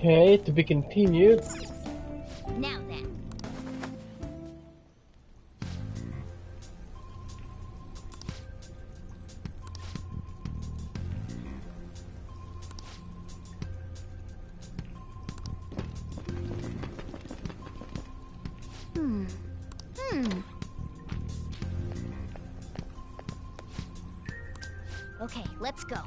Okay, to be continued. Now then. Okay, let's go.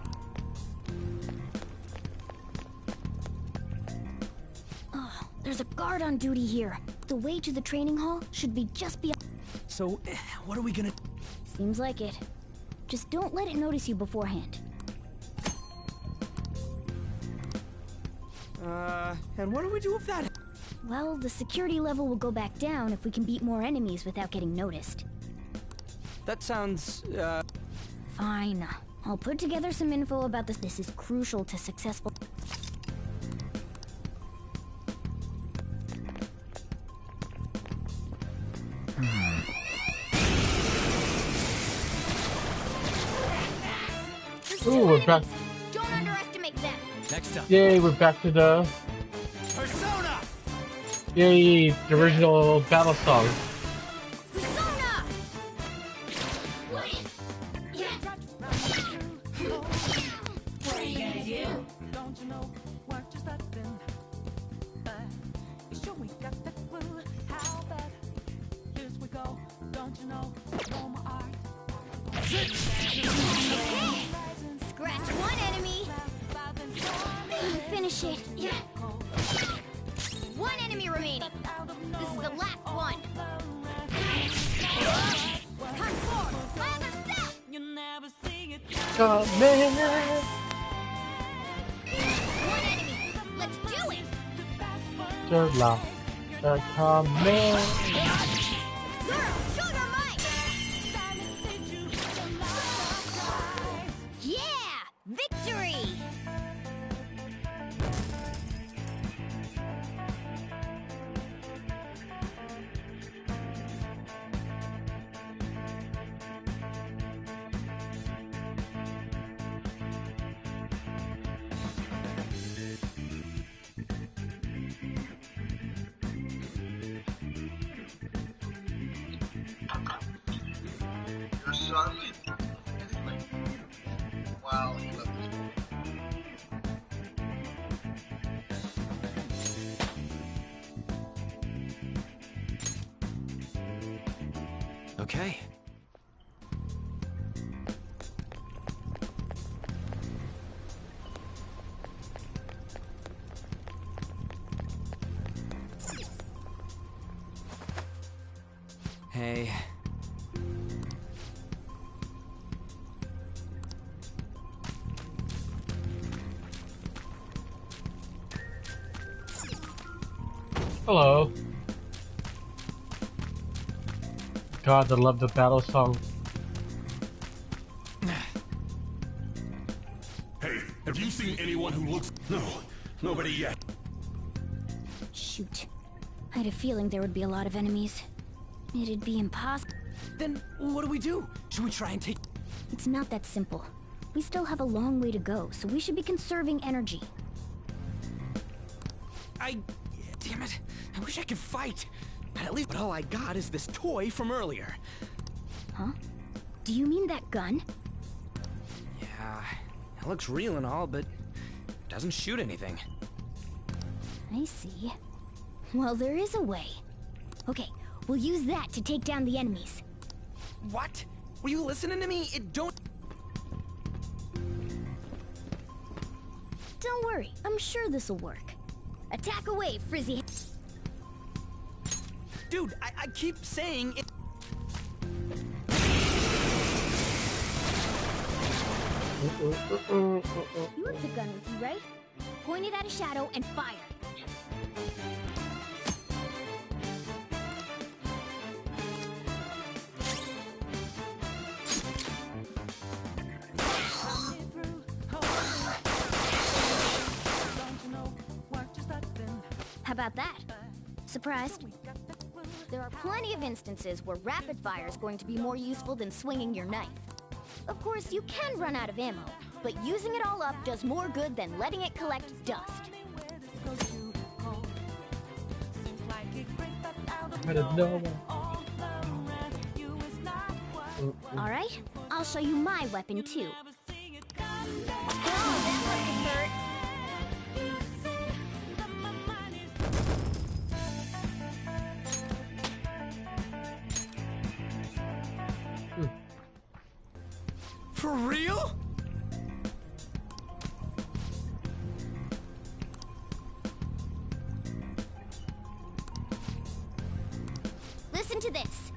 Oh, there's a guard on duty here. The way to the training hall should be just beyond. So, what are we gonna... Seems like it. Just don't let it notice you beforehand. And what do we do with that? Well, the security level will go back down if we can beat more enemies without getting noticed. That sounds, Fine. I'll put together some info about this. This is crucial to successful... Ooh, we're back. Don't underestimate them. next up. Yay, we're back to the... Persona! Yay, the original battle song. Persona! What are you gonna do? Don't you know what just happened? You sure we got that clue? How bad? Here we go. Don't you know? No more art. Scratch one enemy. Finish it. Yeah. One enemy remaining. This is the last one. Come forward. Lather south. You never see it. Come in. One enemy. Let's do it. The last. The coming. Zero, show your might. Yeah, victory. Your son, wow, he loved this movie. Okay. Hey. Hello. God, I love the battle song. Hey, have you seen anyone who looks... No, nobody yet. Shoot. I had a feeling there would be a lot of enemies. It'd be impossible. Then what do we do? Should we try and take... It's not that simple. We still have a long way to go, so we should be conserving energy. Damn it. I wish I could fight. But at least all I got is this toy from earlier. Huh? Do you mean that gun? Yeah, it looks real and all, but it doesn't shoot anything. I see. Well, there is a way. Okay, we'll use that to take down the enemies. What? Were you listening to me? Don't worry, I'm sure this'll work. Attack away, Frizzy. Dude, I keep saying it. You have the gun with you, right? Point it at a shadow and fire. How about that? Surprised? There are plenty of instances where rapid fire is going to be more useful than swinging your knife. Of course, you can run out of ammo, but using it all up does more good than letting it collect dust. Out of nowhere. All right, I'll show you my weapon too. Oh, that must have hurt. For real? Listen to this.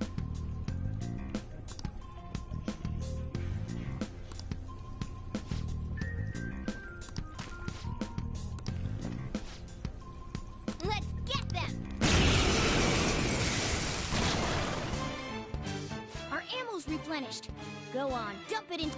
Let's get them! Our ammo's replenished. Go on, dump it in.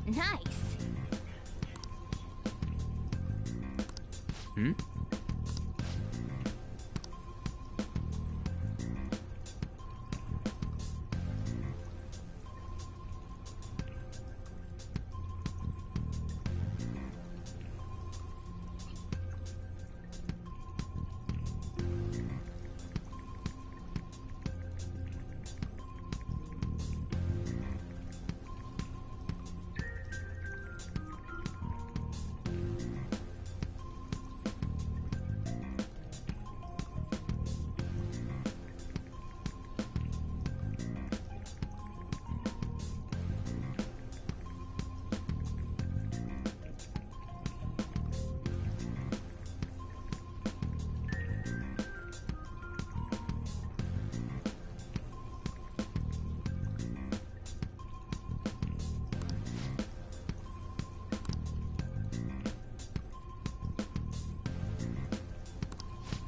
Nice. Hmm?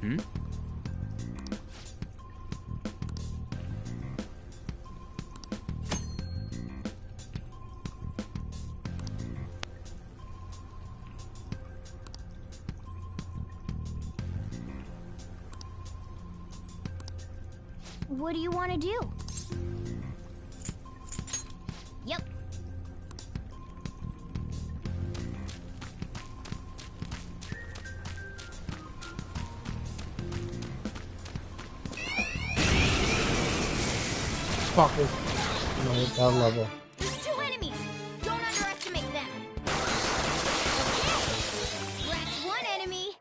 Hmm? What do you want to do? Yep. Fuck this. No, down level. There's two enemies. Don't underestimate them. Okay. That's one enemy.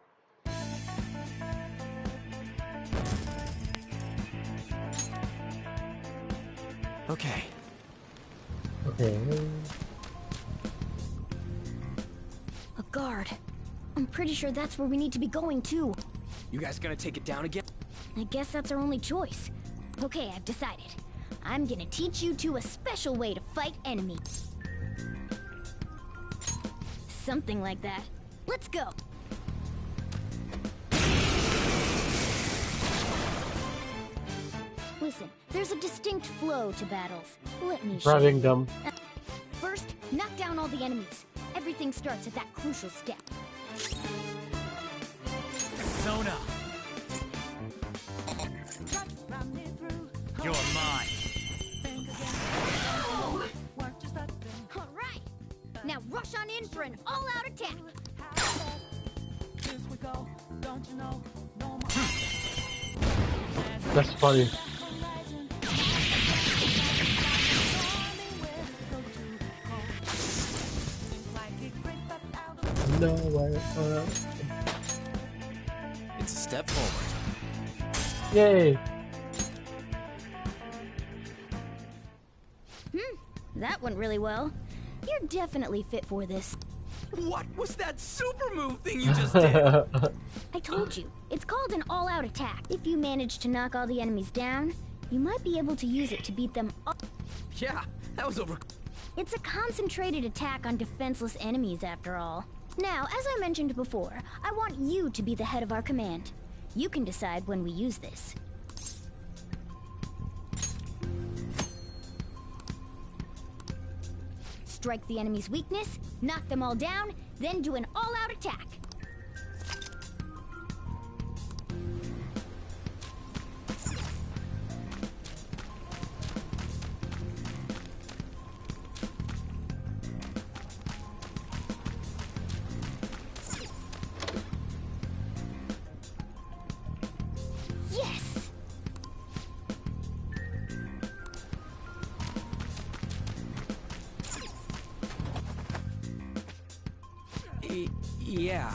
Okay. Okay. A guard. I'm pretty sure that's where we need to be going too. You guys gonna take it down again? I guess that's our only choice. Okay, I've decided. I'm gonna teach you two a special way to fight enemies. Something like that. Let's go. Listen, there's a distinct flow to battles. Let me show Grabbing you. them. First, knock down all the enemies. Everything starts at that crucial step. Sona, you're mine. All right. Now rush on in for an all-out attack. That's funny. Nowhere. It's a step forward. Yay! That went really well. You're definitely fit for this. What was that super move thing you just did? I told you, it's called an all-out attack. If you manage to knock all the enemies down, you might be able to use it to beat them up. Yeah, that was over. It's a concentrated attack on defenseless enemies, after all. Now, as I mentioned before, I want you to be the head of our command. You can decide when we use this. Strike the enemy's weakness, knock them all down, then do an all-out attack. Yeah.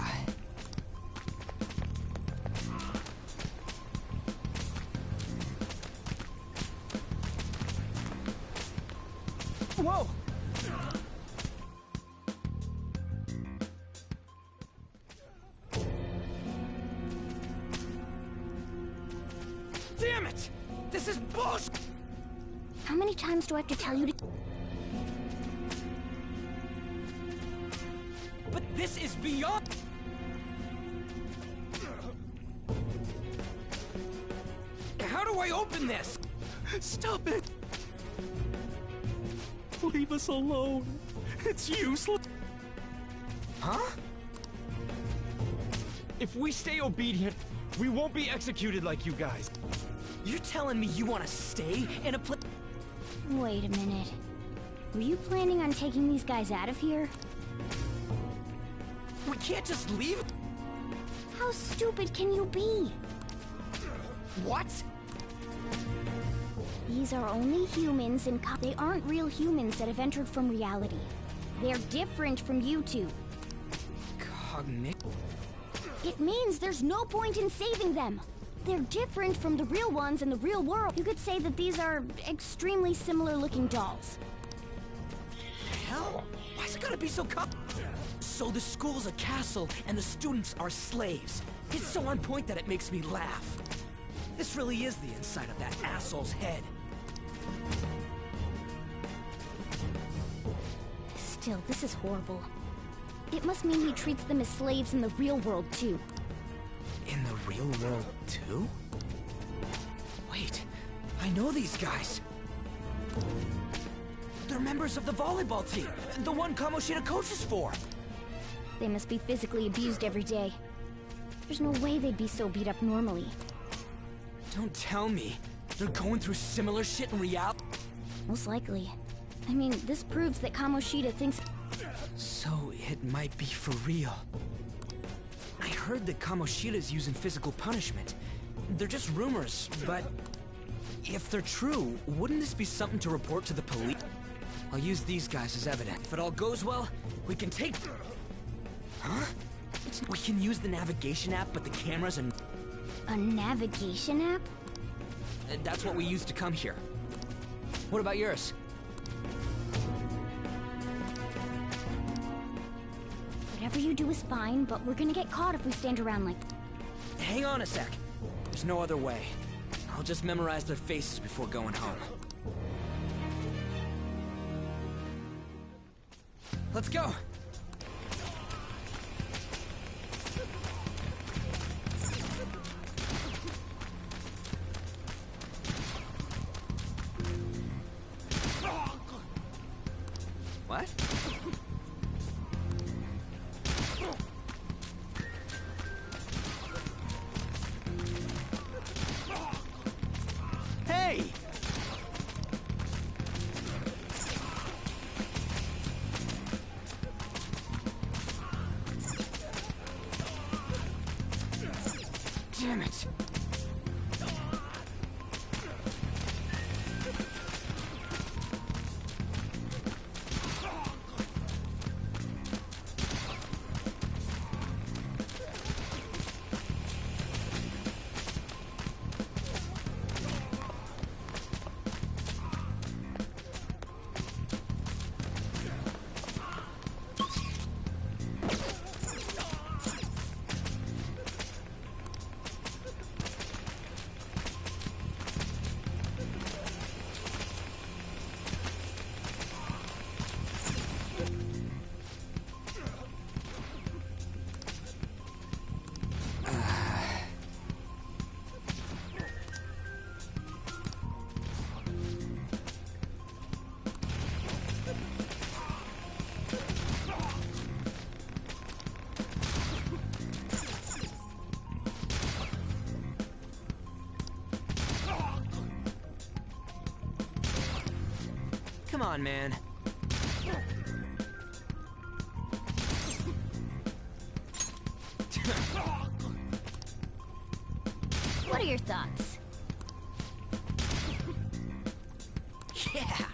Whoa! Damn it! This is bullshit! How many times do I have to tell you to... But this is beyond... How do I open this? Stop it! Leave us alone. It's useless. Huh? If we stay obedient, we won't be executed like you guys. You're telling me you want to stay in a place... Wait a minute. Were you planning on taking these guys out of here? We can't just leave? How stupid can you be? What? These are only humans and they aren't real humans that have entered from reality. They're different from you two. It means there's no point in saving them. They're different from the real ones in the real world. You could say that these are extremely similar looking dolls. Hell, why's it gotta be so So the school's a castle and the students are slaves. It's so on point that it makes me laugh. This really is the inside of that asshole's head. Still, this is horrible. It must mean he treats them as slaves in the real world, too. In the real world, too? Wait, I know these guys. They're members of the volleyball team, the one Kamoshida coaches for. They must be physically abused every day. There's no way they'd be so beat up normally. Don't tell me they're going through similar shit in reality. Most likely. I mean, this proves that Kamoshida thinks... So it might be for real. I heard that Kamoshida's using physical punishment. They're just rumors, but... if they're true, wouldn't this be something to report to the police? I'll use these guys as evidence. If it all goes well, we can take... Huh? We can use the navigation app, but the cameras and... A navigation app? That's what we used to come here. What about yours? Whatever you do is fine, but we're gonna get caught if we stand around like... Hang on a sec. There's no other way. I'll just memorize their faces before going home. Let's go! What? Hey! Damn it! Come on, man. What are your thoughts? Yeah!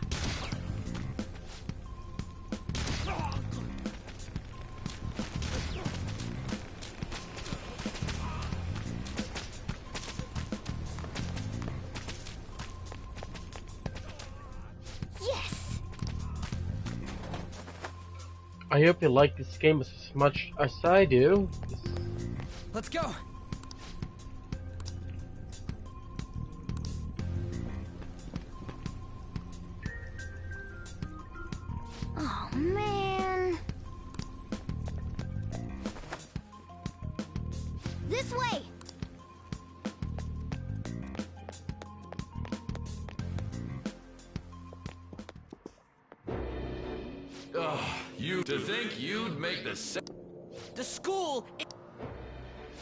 I hope you like this game as much as I do. Let's go. Oh, man. This way! You to think you'd make the school.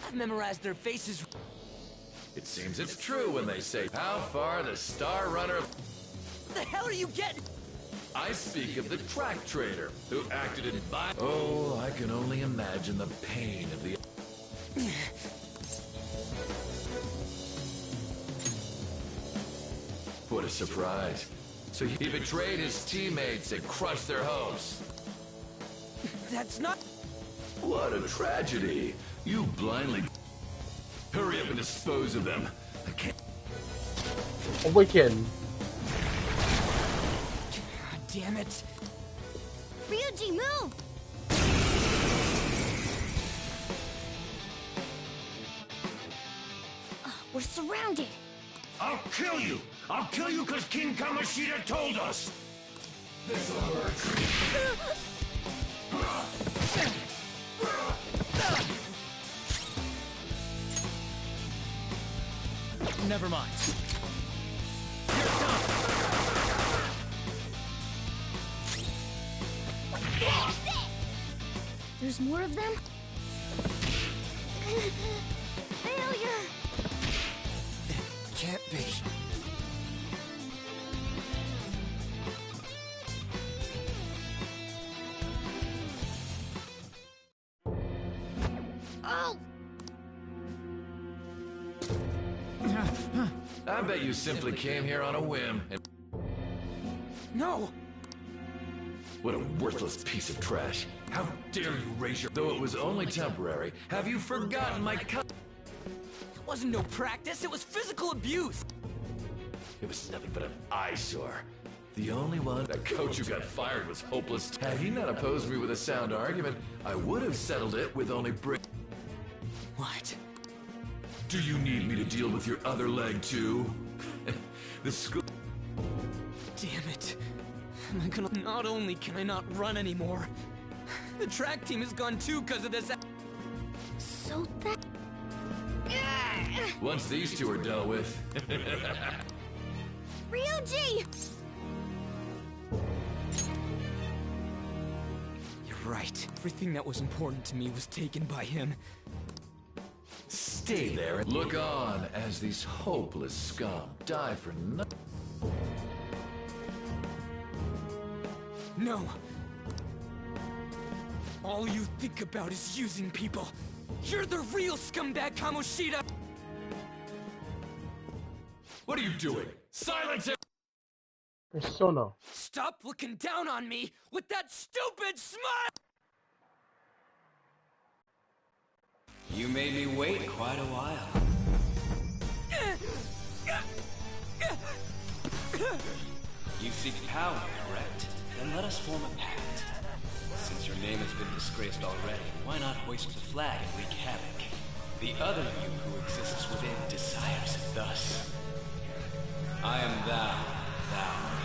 I've memorized their faces. It seems it's true when they say, how far the Star Runner... What the hell are you getting? I speak of the track trader who acted in Oh, I can only imagine the pain of the... What a surprise. So he betrayed his teammates and crushed their hopes. That's not... What a tragedy. You blindly... Hurry up and dispose of them. I can't... Awaken. God damn it. Ryuji, move! We're surrounded. I'll kill you! I'll kill you because King Kamoshida told us! This'll hurt. Never mind. There's more of them? Failure! Can't be. Oh! I bet you simply came here on a whim and... No! What a worthless piece of trash. How dare you raise your... Though it was only temporary, have you forgotten my It wasn't no practice, it was physical abuse! It was nothing but an eyesore. The only one... That coach who got fired was hopeless. Had he not opposed me with a sound argument, I would have settled it with only What? Do you need me to deal with your other leg, too? The school... Damn it. Am I gonna... Not only can I not run anymore, the track team is gone too because of this... So that... Once these two are dealt with... Ryuji! You're right. Everything that was important to me was taken by him. Stay there and look on as these hopeless scum die for nothing. No. All you think about is using people. You're the real scumbag, Kamoshida! What are you doing? Silence it! Persona. Stop looking down on me with that stupid smile! You made me wait quite a while. You seek power, correct? Then let us form a pact. Since your name has been disgraced already, why not hoist the flag and wreak havoc? The other you who exists within desires it thus. I am thou, thou art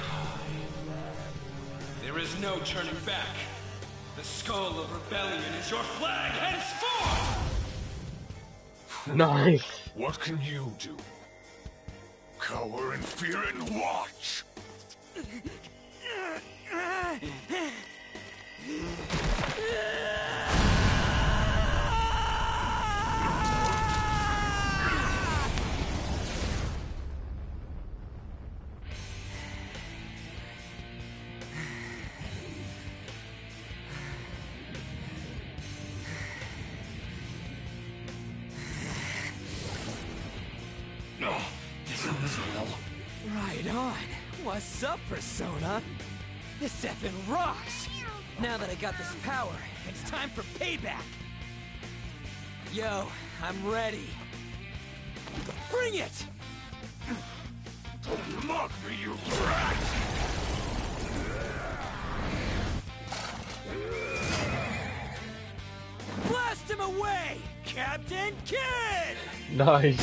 I. There is no turning back. The skull of rebellion is your flag henceforth! Nice. What can you do? Cower in fear and watch! Right on. What's up, Persona? This effing rocks! Now that I got this power, it's time for payback! Yo, I'm ready. Bring it! Mock me, you brat! way, Captain Kidd! Nice.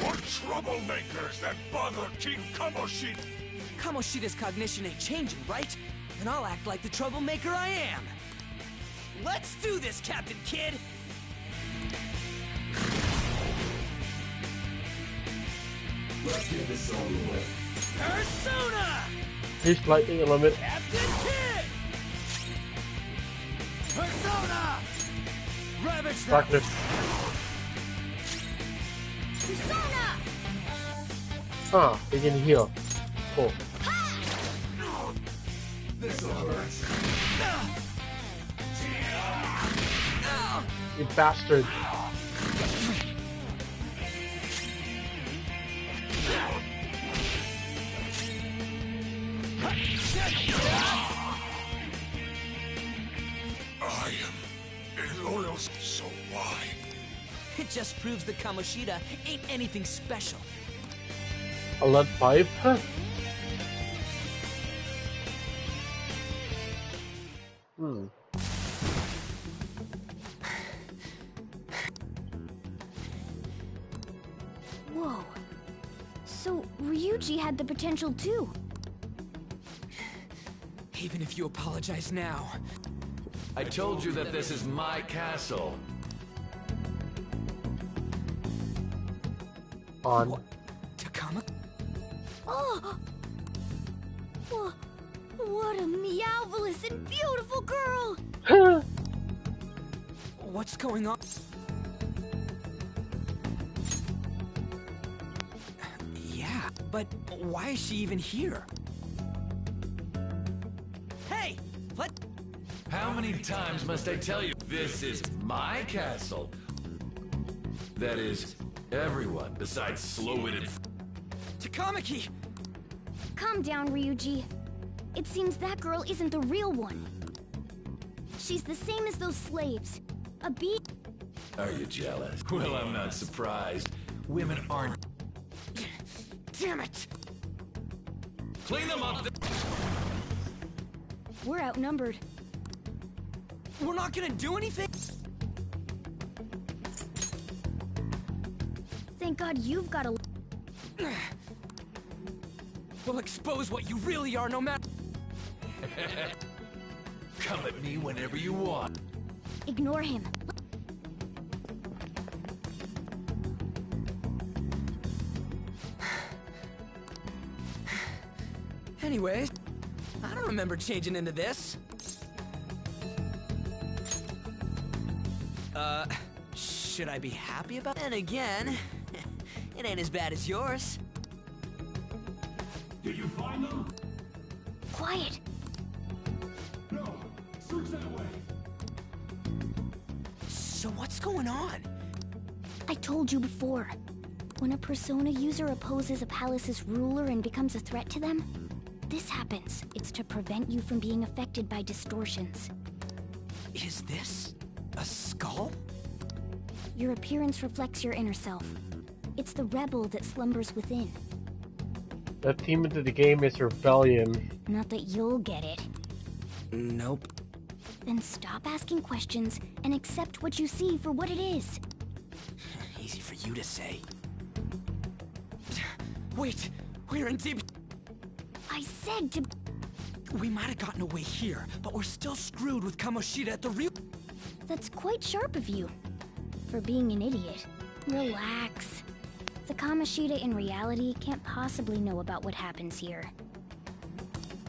What troublemakers that bother King Kamoshida? Kamoshida's cognition ain't changing, right? Then I'll act like the troublemaker I am. Let's do this, Captain Kidd! Let's get this over with. Persona! He's lightning element. Captain Kidd! Persona! Ravage them! Darkness. Persona! Ah, he can heal. Cool. This'll hurt. You bastard. I am a loyal, so why? It just proves that Kamoshida ain't anything special. A lead pipe? Huh? Hmm. Whoa. So, Ryuji had the potential too. Even if you apologize now. I told you that this is my castle. On. Takama? Oh! What a meowvelous and beautiful girl! What's going on? Yeah, but why is she even here? Hey! Let... How many times must I tell you, this is my castle? That is, everyone besides slow-witted... Takamaki! Calm down, Ryuji. It seems that girl isn't the real one. She's the same as those slaves. A bee... Are you jealous? Well, I'm not surprised. Women aren't... Damn it! Clean them up! We're outnumbered. We're not gonna do anything? Thank God you've got a... We'll expose what you really are no matter... Come at me whenever you want. Ignore him. Anyways, I don't remember changing into this. Should I be happy about it? And again, it ain't as bad as yours. Did you find them? Quiet. No. Search that way. So what's going on? I told you before. When a Persona user opposes a palace's ruler and becomes a threat to them, this happens. It's to prevent you from being affected by distortions. Is this a skull? Your appearance reflects your inner self. It's the rebel that slumbers within. That theme into the game is rebellion. Not that you'll get it. Nope. Then stop asking questions and accept what you see for what it is. Easy for you to say. Wait, we're in deep... I said to... We might have gotten away here, but we're still screwed with Kamoshida at the real... That's quite sharp of you. For being an idiot. Relax. The Kamoshida in reality can't possibly know about what happens here.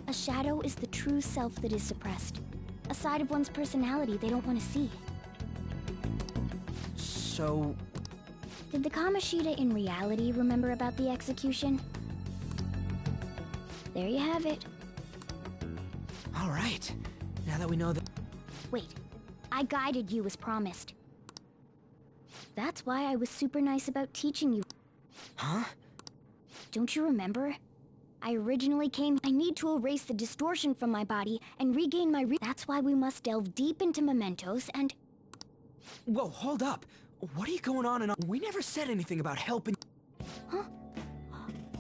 A shadow is the true self that is suppressed. A side of one's personality they don't want to see. So... Did the Kamoshida in reality remember about the execution? There you have it. All right. Now that we know that... Wait. I guided you as promised. That's why I was super nice about teaching you. Huh? Don't you remember? I originally came... I need to erase the distortion from my body and regain my That's why we must delve deep into mementos and... Whoa, hold up. What are you going on and on? We never said anything about helping... Huh?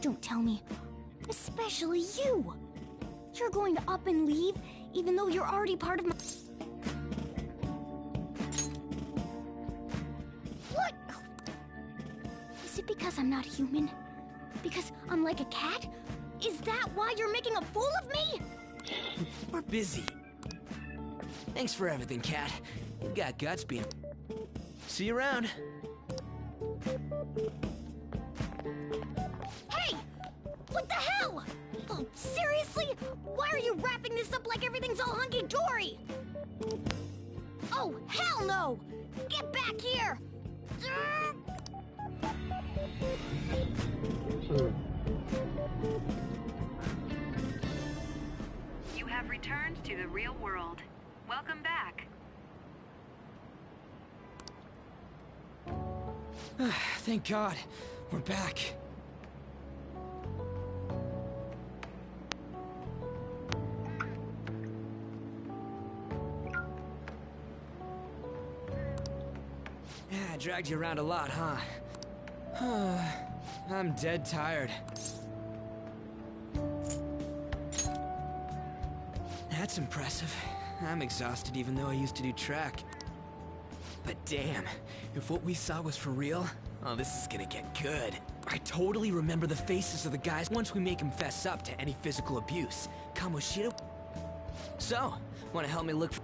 Don't tell me. Especially you! You're going to up and leave, even though you're already part of my... What? Is it because I'm not human? Because I'm like a cat? Is that why you're making a fool of me? We're busy. Thanks for everything, Cat. You got guts being... See you around. Hey! What the hell? Oh, seriously? Why are you wrapping this up like everything's all hunky-dory? Oh, hell no! Get back here! You have returned to the real world. Welcome back. Thank God. We're back. Yeah, I dragged you around a lot, huh? I'm dead tired. That's impressive. I'm exhausted even though I used to do track. But damn, if what we saw was for real, oh, this is gonna get good. I totally remember the faces of the guys once we make them fess up to any physical abuse. Kamoshida... So, wanna help me look for...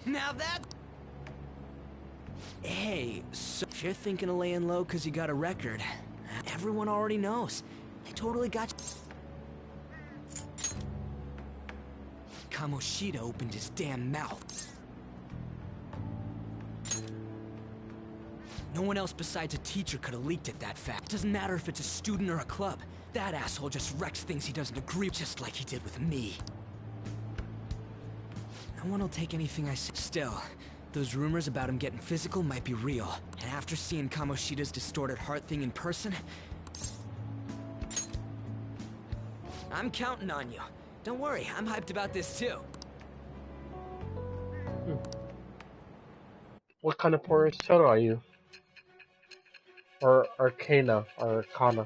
Now that... Hey, so if you're thinking of laying low because you got a record, everyone already knows. They totally got you. Kamoshida opened his damn mouth. No one else besides a teacher could have leaked it that fast. Doesn't matter if it's a student or a club. That asshole just wrecks things he doesn't agree with, just like he did with me. No one will take anything I say. Still, those rumors about him getting physical might be real. And after seeing Kamoshida's distorted heart thing in person, I'm counting on you. Don't worry, I'm hyped about this too. What kind of persona are you? Or Arcana, or Arcana?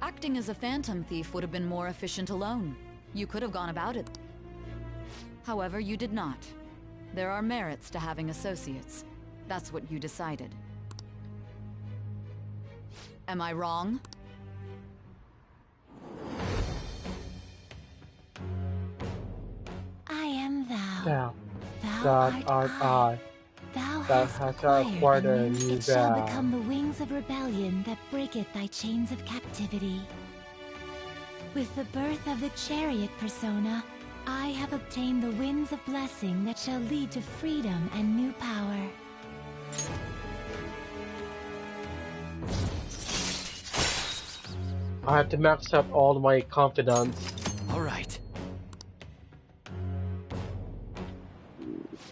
Acting as a phantom thief would have been more efficient alone. You could have gone about it. However, you did not. There are merits to having associates. That's what you decided. Am I wrong? I am thou. Thou. Thou God art I. Thou Thou hast hast acquired a and new it shall thou. become the wings of rebellion that breaketh thy chains of captivity. With the birth of the chariot persona, I have obtained the winds of blessing that shall lead to freedom and new power. I have to max up all my confidence. All right.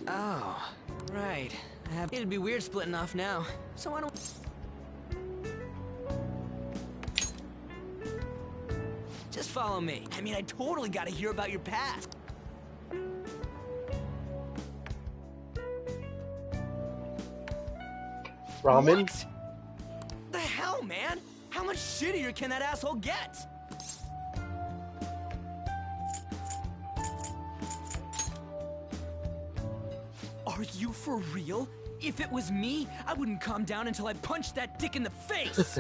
Oh, right. It'd be weird splitting off now. So why don't... Just follow me. I mean, I totally gotta hear about your past. Ramen? What? The hell, man? How much shittier can that asshole get? Are you for real? If it was me, I wouldn't calm down until I punched that dick in the face!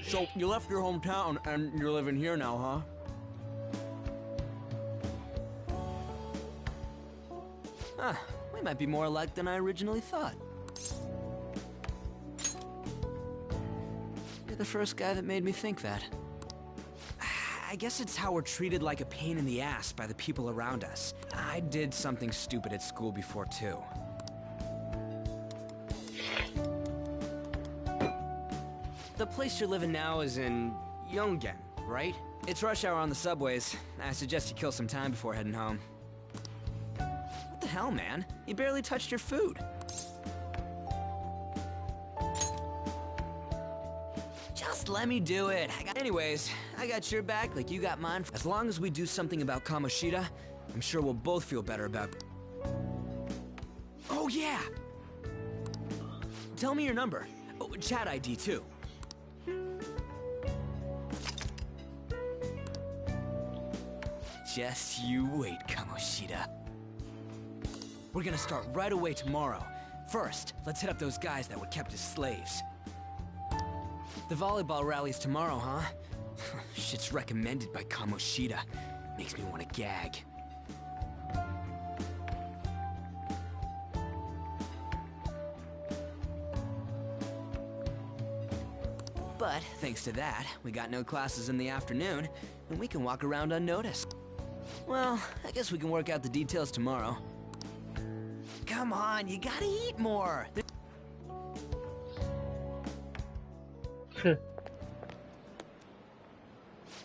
So, you left your hometown and you're living here now, huh? We might be more alike than I originally thought. You're the first guy that made me think that. I guess it's how we're treated like a pain in the ass by the people around us. I did something stupid at school before, too. The place you're living now is in Yongen, right? It's rush hour on the subways. I suggest you kill some time before heading home. What the hell, man? You barely touched your food. Just let me do it. Anyways, I got your back like you got mine. As long as we do something about Kamoshida, I'm sure we'll both feel better about... Oh, yeah! Tell me your number. Oh, chat ID, too. Just you wait, Kamoshida. We're gonna start right away tomorrow. First, let's hit up those guys that were kept as slaves. The volleyball rally's tomorrow, huh? Shit's recommended by Kamoshida. Makes me want to gag. But, thanks to that, we got no classes in the afternoon, and we can walk around unnoticed. Well, I guess we can work out the details tomorrow. Come on, you gotta eat more!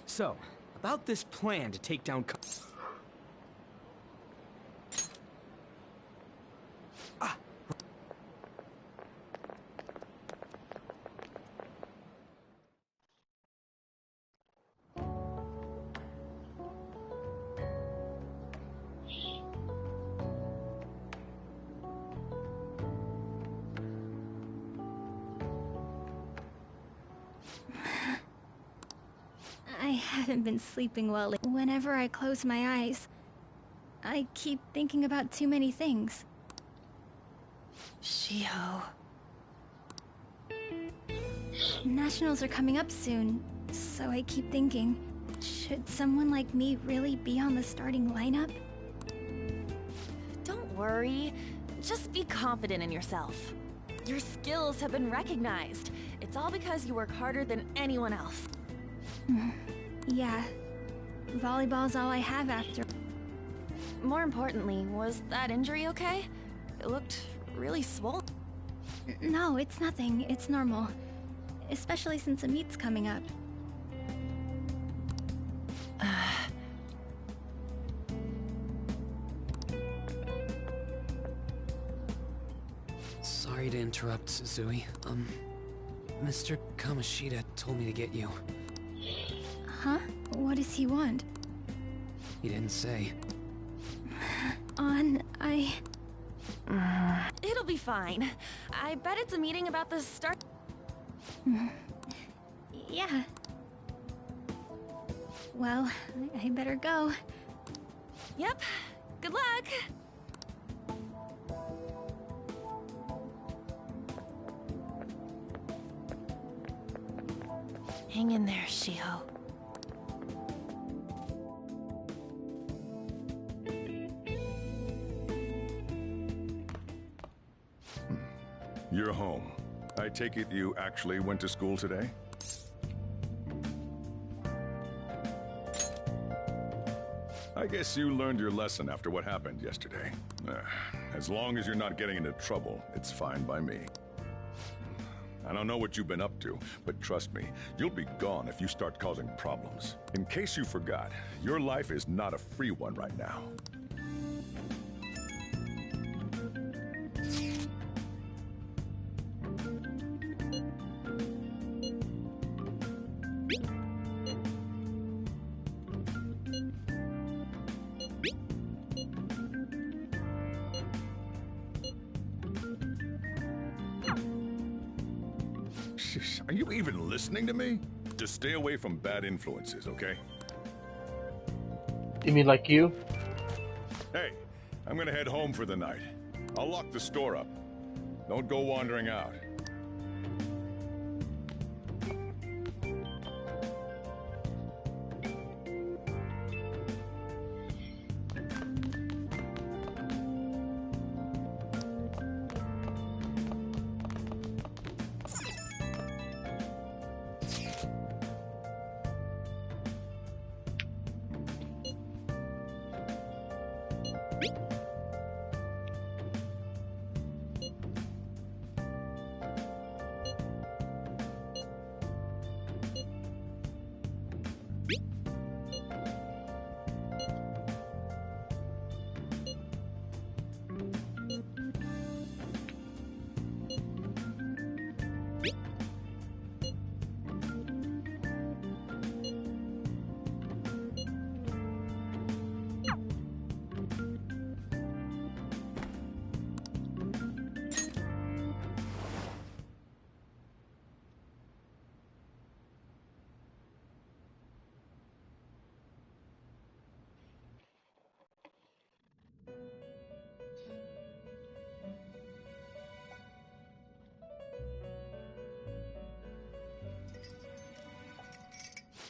So, about this plan to take down... I haven't been sleeping well. Whenever I close my eyes, I keep thinking about too many things. Shiho. Nationals are coming up soon, so I keep thinking, should someone like me really be on the starting lineup? Don't worry. Just be confident in yourself. Your skills have been recognized. It's all because you work harder than anyone else. Yeah. Volleyball's all I have after. More importantly, was that injury okay? It looked really swollen. No, it's nothing. It's normal. Especially since a meet's coming up. Sorry to interrupt, Suzui. Mr. Kamoshida told me to get you. Huh? What does he want? He didn't say. It'll be fine. I bet it's a meeting about the start... Yeah. Well, I better go. Yep. Good luck! Hang in there, Shiho. You're home. I take it you actually went to school today? I guess you learned your lesson after what happened yesterday. As long as you're not getting into trouble, it's fine by me. I don't know what you've been up to, but trust me, you'll be gone if you start causing problems. In case you forgot, your life is not a free one right now. Are you even listening to me? Just stay away from bad influences, okay? You mean like you? Hey, I'm gonna head home for the night. I'll lock the store up. Don't go wandering out.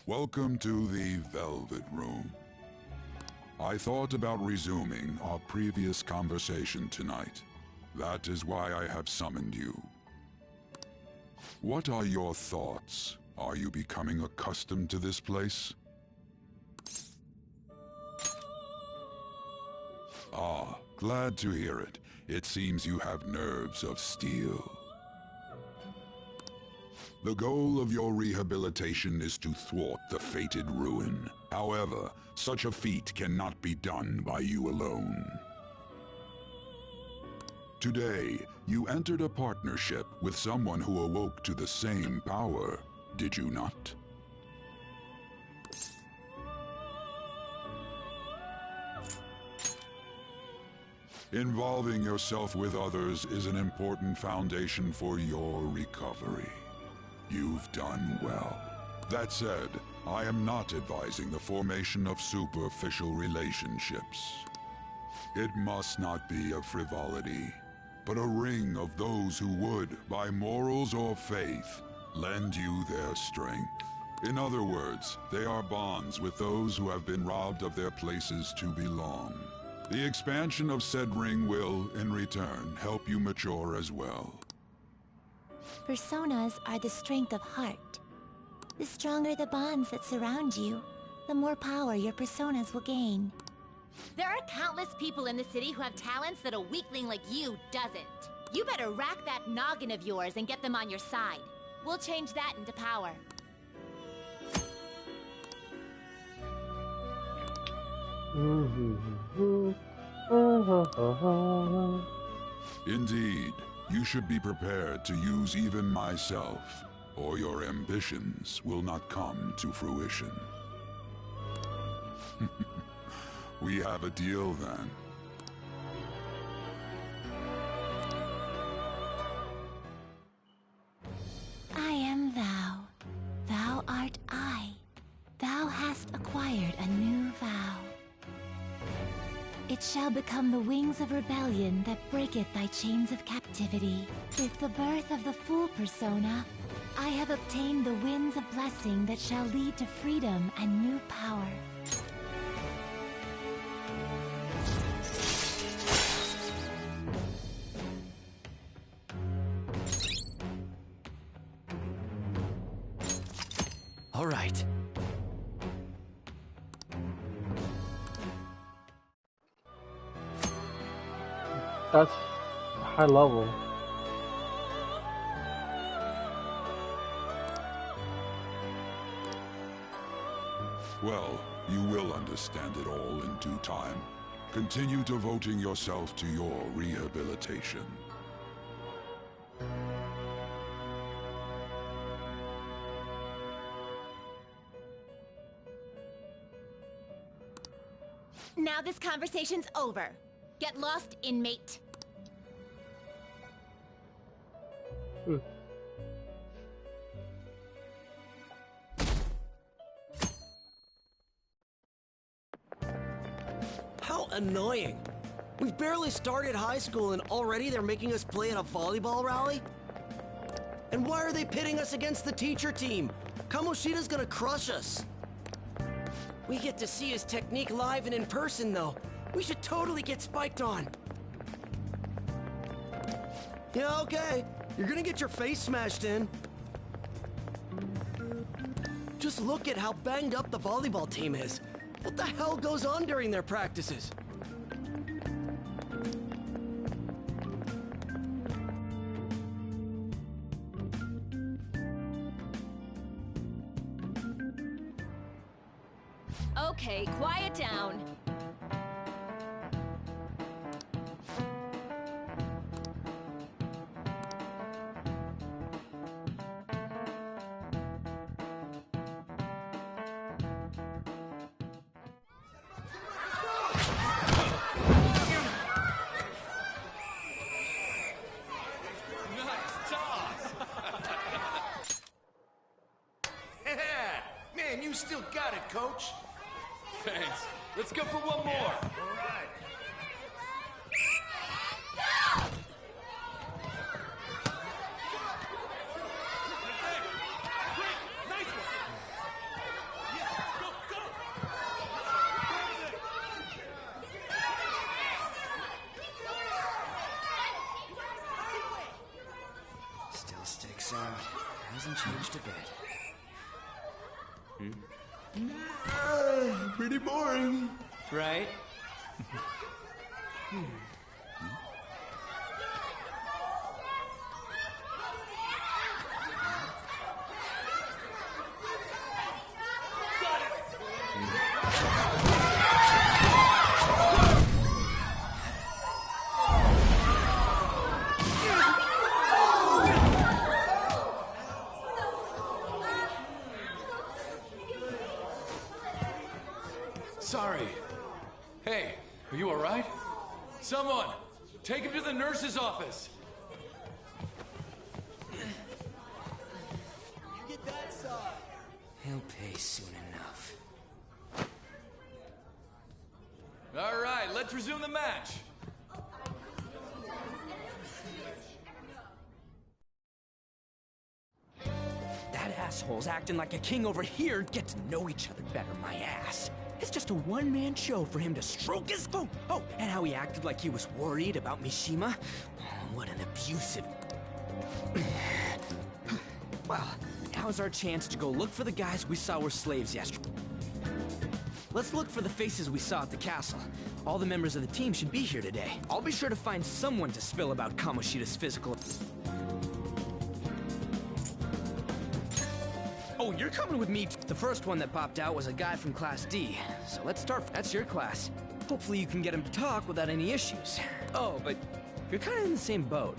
Welcome to the Velvet Room. I thought about resuming our previous conversation tonight. That is why I have summoned you. What are your thoughts? Are you becoming accustomed to this place? Ah, glad to hear it. It seems you have nerves of steel. The goal of your rehabilitation is to thwart the fated ruin. However, such a feat cannot be done by you alone. Today, you entered a partnership with someone who awoke to the same power, did you not? Involving yourself with others is an important foundation for your recovery. You've done well. That said, I am not advising the formation of superficial relationships. It must not be a frivolity, but a ring of those who would, by morals or faith, lend you their strength. In other words, they are bonds with those who have been robbed of their places to belong. The expansion of said ring will, in return, help you mature as well. Personas are the strength of heart. The stronger the bonds that surround you, the more power your personas will gain. There are countless people in the city who have talents that a weakling like you doesn't. You better rack that noggin of yours and get them on your side. We'll change that into power. Indeed, you should be prepared to use even myself, or your ambitions will not come to fruition. We have a deal then. I am thou. Thou art I. Thou hast acquired a new vow. It shall become the wings of rebellion that breaketh thy chains of captivity. With the birth of the full persona, I have obtained the winds of blessing that shall lead to freedom and new power. All right. That's high level. Well, you will understand it all in due time. Continue devoting yourself to your rehabilitation. Now this conversation's over. Get lost, inmate. How annoying. We've barely started high school and already they're making us play in a volleyball rally? And why are they pitting us against the teacher team? Kamoshida's gonna crush us. We get to see his technique live and in person, though. We should totally get spiked on. Yeah, okay. You're gonna get your face smashed in. Just look at how banged up the volleyball team is. What the hell goes on during their practices? Okay, quiet down. Man, you still got it, coach. Thanks. Let's go for one more. All right. hasn't changed a bit. Pretty boring. Right? Sorry. Hey, are you alright? Someone, take him to the nurse's office. Get that side. He'll pay soon enough. Alright, let's resume the match. That asshole's acting like a king over here. Get to know each other better, my ass. It's just a one-man show for him to stroke his phone. Oh, and how he acted like he was worried about Mishima. What an abusive... Well, now's our chance to go look for the guys we saw were slaves yesterday. Let's look for the faces we saw at the castle. All the members of the team should be here today. I'll be sure to find someone to spill about Kamoshida's physical... Oh, you're coming with me. The first one that popped out was a guy from Class D. So let's start. That's your class. Hopefully you can get him to talk without any issues. Oh, but you're kind of in the same boat.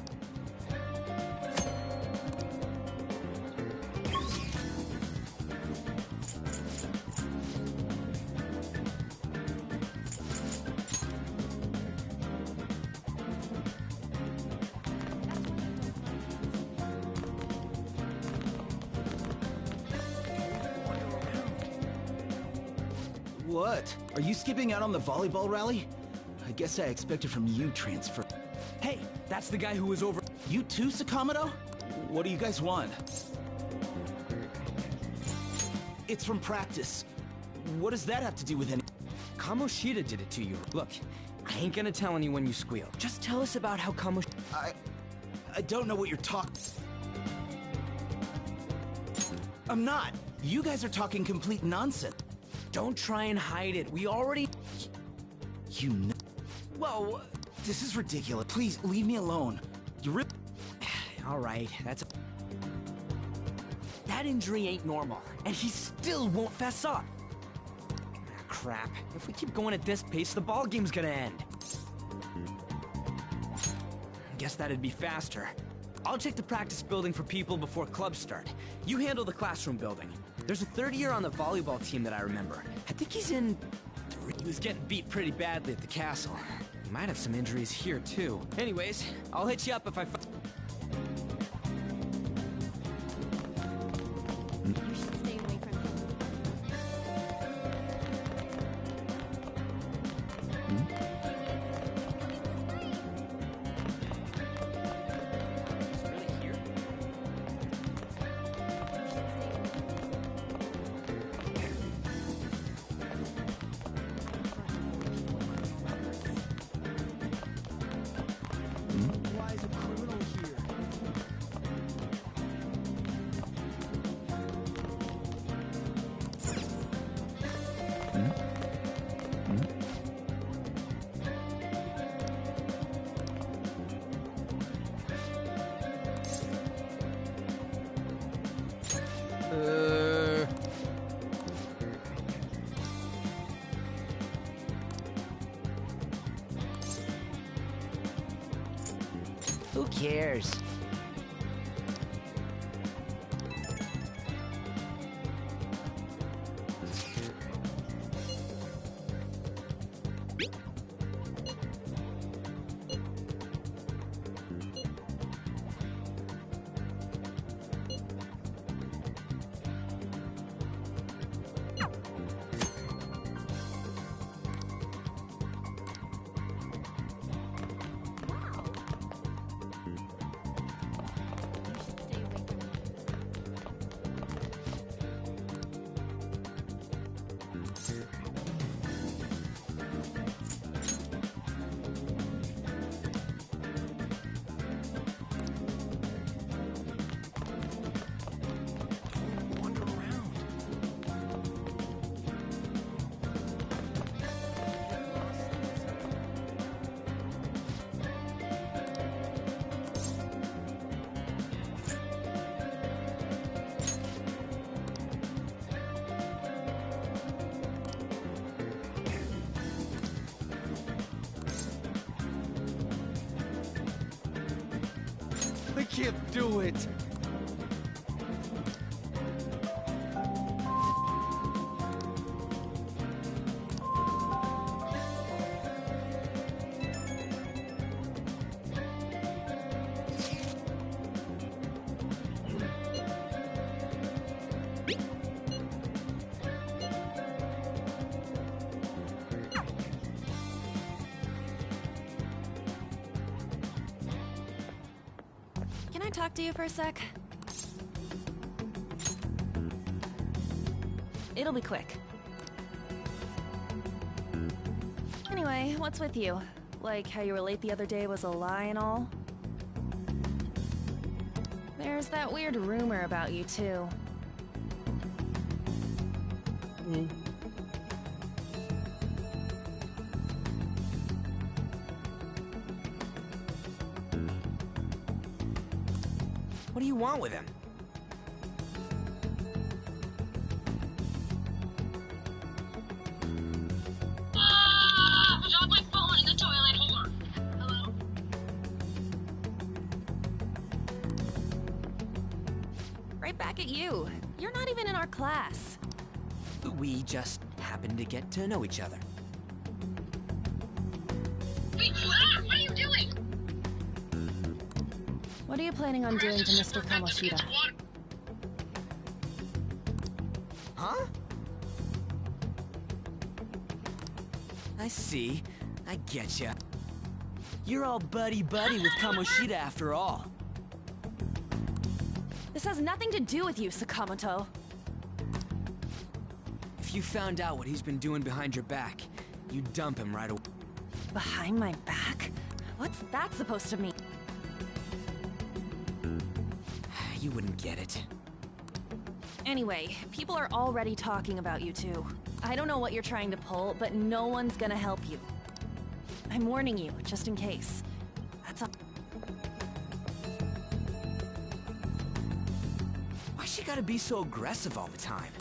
What? Are you skipping out on the volleyball rally? I guess I expected from you transfer. Hey, that's the guy who was over... You too, Sakamoto? What do you guys want? It's from practice. What does that have to do with any... Kamoshida did it to you. Look, I ain't gonna tell anyone you squeal. Just tell us about how I don't know what you're talking... I'm not. You guys are talking complete nonsense. Don't try and hide it. We already... You know... Whoa, this is ridiculous. Please, leave me alone. You really... All right, that's... That injury ain't normal, and he still won't fess up. Ah, crap. If we keep going at this pace, the ball game's gonna end. Guess that'd be faster. I'll check the practice building for people before clubs start. You handle the classroom building. There's a third-year on the volleyball team that I remember. I think he's in... He was getting beat pretty badly at the castle. He might have some injuries here, too. Anyways, I'll hit you up if I find... You should stay away from him. He's really here? Why is a criminal here? Who cares? We can't do it! Can I talk to you for a sec? It'll be quick. Anyway, what's with you? Like how you were late the other day was a lie and all? There's that weird rumor about you, too. What do you want with him? Drop my phone in the toilet. Hold on. Hello? Right back at you. You're not even in our class. We just happened to get to know each other. Wait, what are you doing? What are you planning on doing to Mr. Kamoshida? Huh? I see. I getcha. You're all buddy-buddy with Kamoshida after all. This has nothing to do with you, Sakamoto. If you found out what he's been doing behind your back, you'd dump him right away. Behind my back? What's that supposed to mean? You wouldn't get it. Anyway, people are already talking about you two. I don't know what you're trying to pull, but no one's gonna help you. I'm warning you, just in case. That's all. Why she gotta be so aggressive all the time?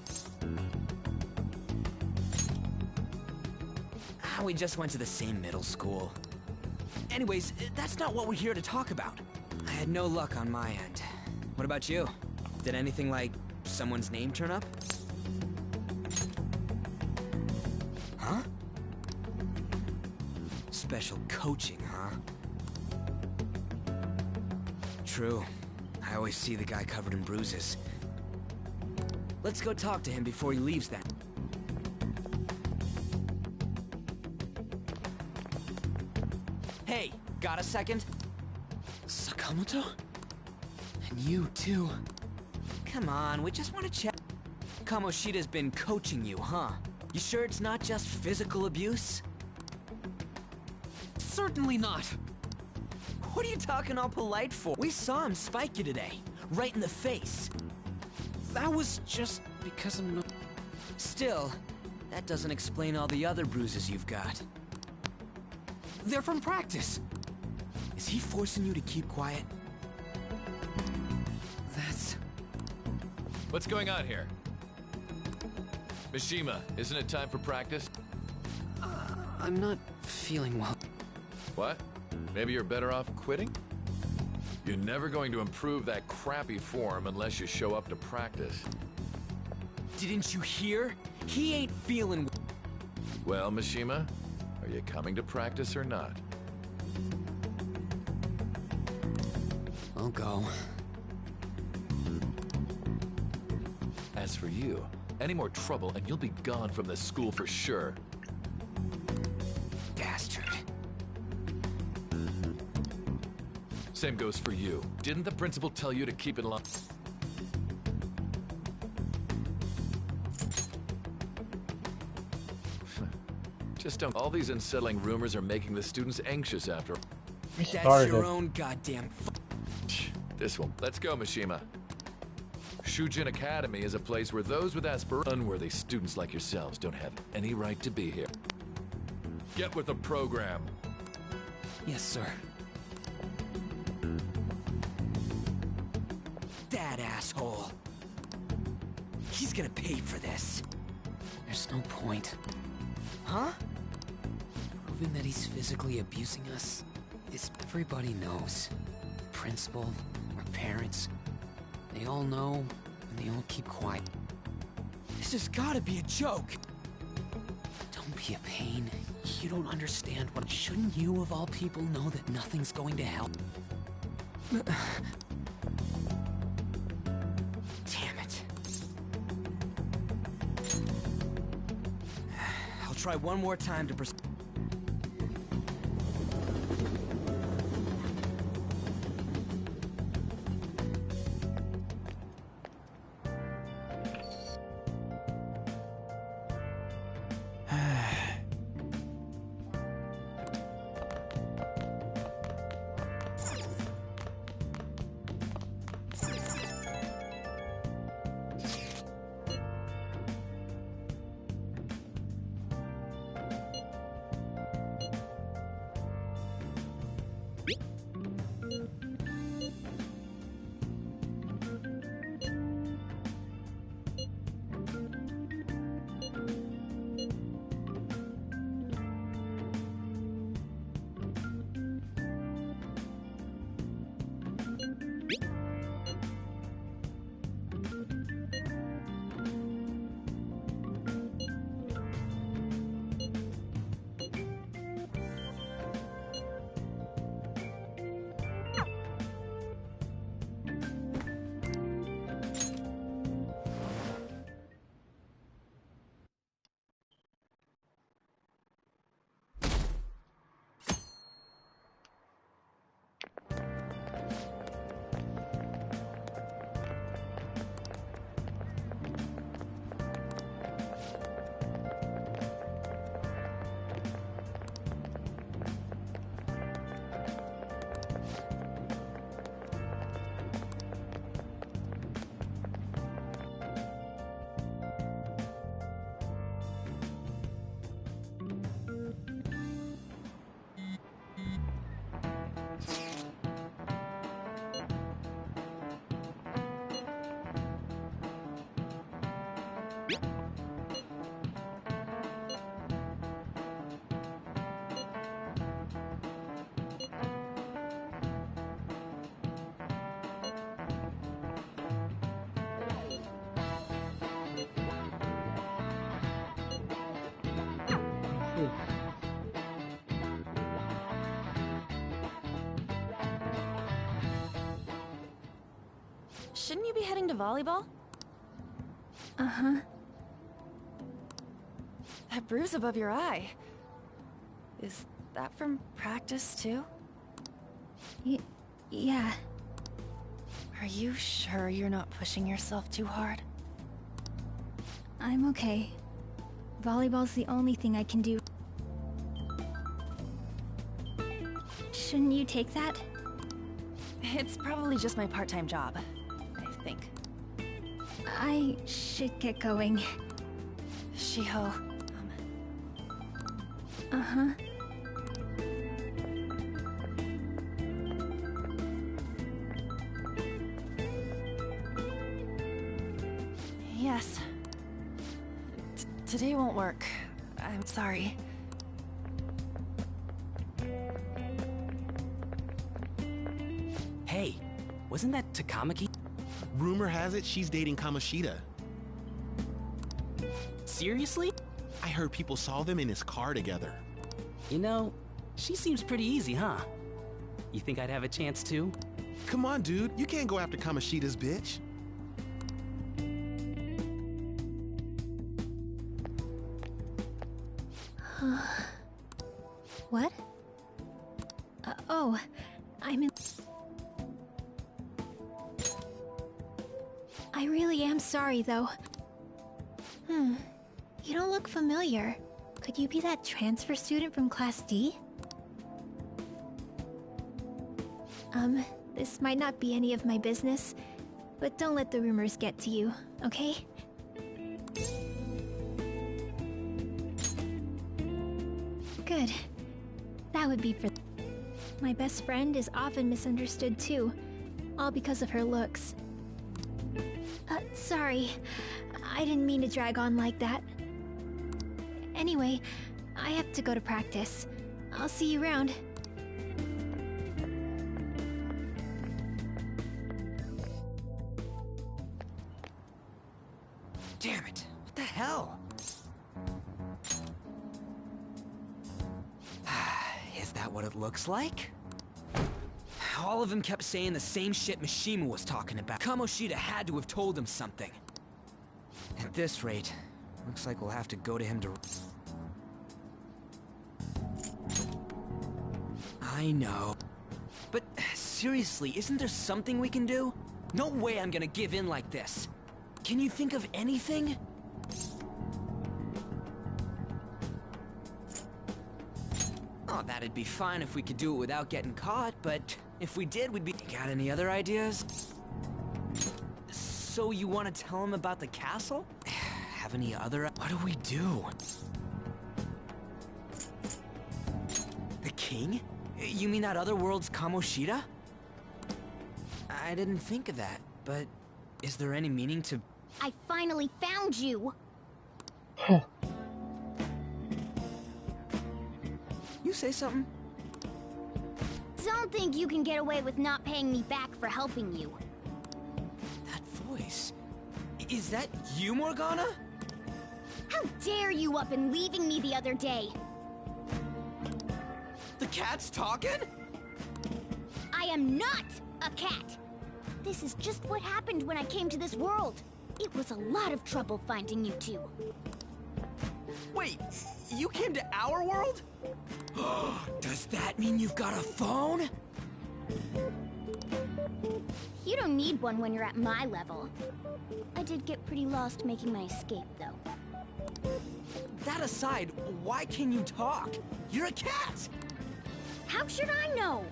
We just went to the same middle school. Anyways, that's not what we're here to talk about. I had no luck on my end. What about you? Did anything like someone's name turn up? Huh? Special coaching, huh? True. I always see the guy covered in bruises. Let's go talk to him before he leaves then. Hey, got a second? Sakamoto? And you, too. Come on, we just want to chat. Kamoshida's been coaching you, huh? You sure it's not just physical abuse? Certainly not. What are you talking all polite for? We saw him spike you today, right in the face. That was just because I'm not... Still, that doesn't explain all the other bruises you've got. They're from practice. Is he forcing you to keep quiet? That's... What's going on here? Mishima, isn't it time for practice? I'm not feeling well. What? Maybe you're better off quitting? You're never going to improve that crappy form unless you show up to practice. Didn't you hear? He ain't feeling... Well, Mishima, are you coming to practice or not? I'll go. As for you, any more trouble and you'll be gone from this school for sure. Bastard. Same goes for you. Didn't the principal tell you to keep in line? Just don't. All these unsettling rumors are making the students anxious after. That's your own goddamn... This one. Let's go, Mishima. Shujin Academy is a place where those with unworthy students like yourselves don't have any right to be here. Get with the program. Yes, sir. That asshole. He's gonna pay for this. There's no point. Huh? Proving that he's physically abusing us is everybody knows. Principal, parents. They all know, and they all keep quiet. This has gotta be a joke! Don't be a pain. You don't understand what... Shouldn't you, of all people, know that nothing's going to help? Damn it. I'll try one more time to persuade. Shouldn't you be heading to volleyball? Uh-huh. That bruise above your eye. Is that from practice, too? Yeah. Are you sure you're not pushing yourself too hard? I'm okay. Volleyball's the only thing I can do. Shouldn't you take that? It's probably just my part-time job, I think. I should get going. Shiho, Uh-huh. Yes. Today won't work. I'm sorry. Hey, wasn't that Takamaki? Rumor has it she's dating Kamoshida. Seriously? I heard people saw them in his car together. You know, she seems pretty easy, huh? You think I'd have a chance too? Come on, dude. You can't go after Kamoshida's bitch. What? Oh, I'm in... I really am sorry, though. You don't look familiar. Could you be that transfer student from Class D? This might not be any of my business, but don't let the rumors get to you, okay? Good. That would be for... My best friend is often misunderstood too, all because of her looks. Sorry. I didn't mean to drag on like that. Anyway, I have to go to practice. I'll see you around. hell? Is that what it looks like? All of them kept saying the same shit Mishima was talking about. Kamoshida had to have told him something. At this rate, looks like we'll have to go to him to... I know. But seriously, isn't there something we can do? No way I'm gonna give in like this. Can you think of anything? Oh, that'd be fine if we could do it without getting caught, but if we did, we'd be... Got any other ideas? So you want to tell him about the castle? Have any other... What do we do? The king? You mean that other world's Kamoshida? I didn't think of that, but is there any meaning to... I finally found you! You say something? Don't think you can get away with not paying me back for helping you. That voice... Is that you, Morgana? How dare you up and leaving me the other day? The cat's talking? I am not a cat! This is just what happened when I came to this world. It was a lot of trouble finding you two. Wait, you came to our world? Does that mean you've got a phone? You don't need one when you're at my level. I did get pretty lost making my escape, though. That aside, why can you talk? You're a cat! How should I know?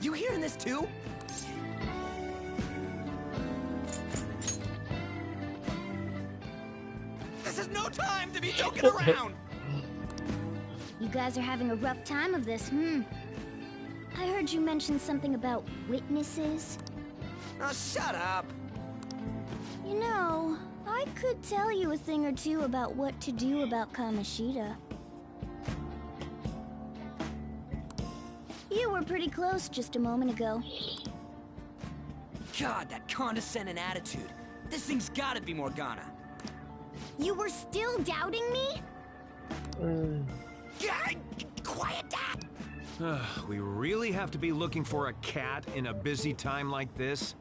You hearing this too? This is no time to be joking around! You guys are having a rough time of this, I heard you mention something about witnesses. Oh, shut up! You know, I could tell you a thing or two about what to do about Kamoshida. You were pretty close just a moment ago. God, that condescending attitude. This thing's gotta be Morgana. You were still doubting me? Quiet down! We really have to be looking for a cat in a busy time like this?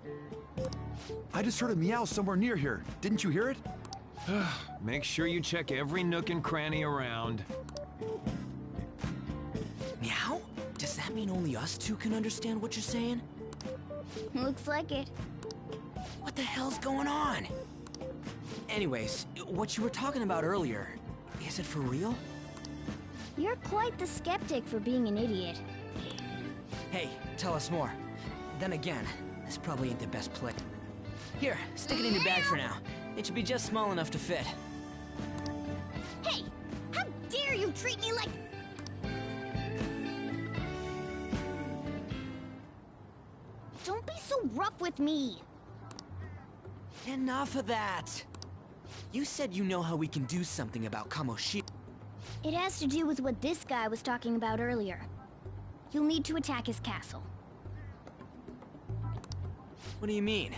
I just heard a meow somewhere near here. Didn't you hear it? Make sure you check every nook and cranny around. Meow? Does that mean only us two can understand what you're saying? Looks like it. What the hell's going on? Anyways, what you were talking about earlier, is it for real? You're quite the skeptic for being an idiot. Hey, tell us more. Then again, this probably ain't the best play. Here, stick it in your bag for now. It should be just small enough to fit. Hey! How dare you treat me like... Don't be so rough with me! Enough of that! You said you know how we can do something about Kamoshida. It has to do with what this guy was talking about earlier. You'll need to attack his castle. What do you mean?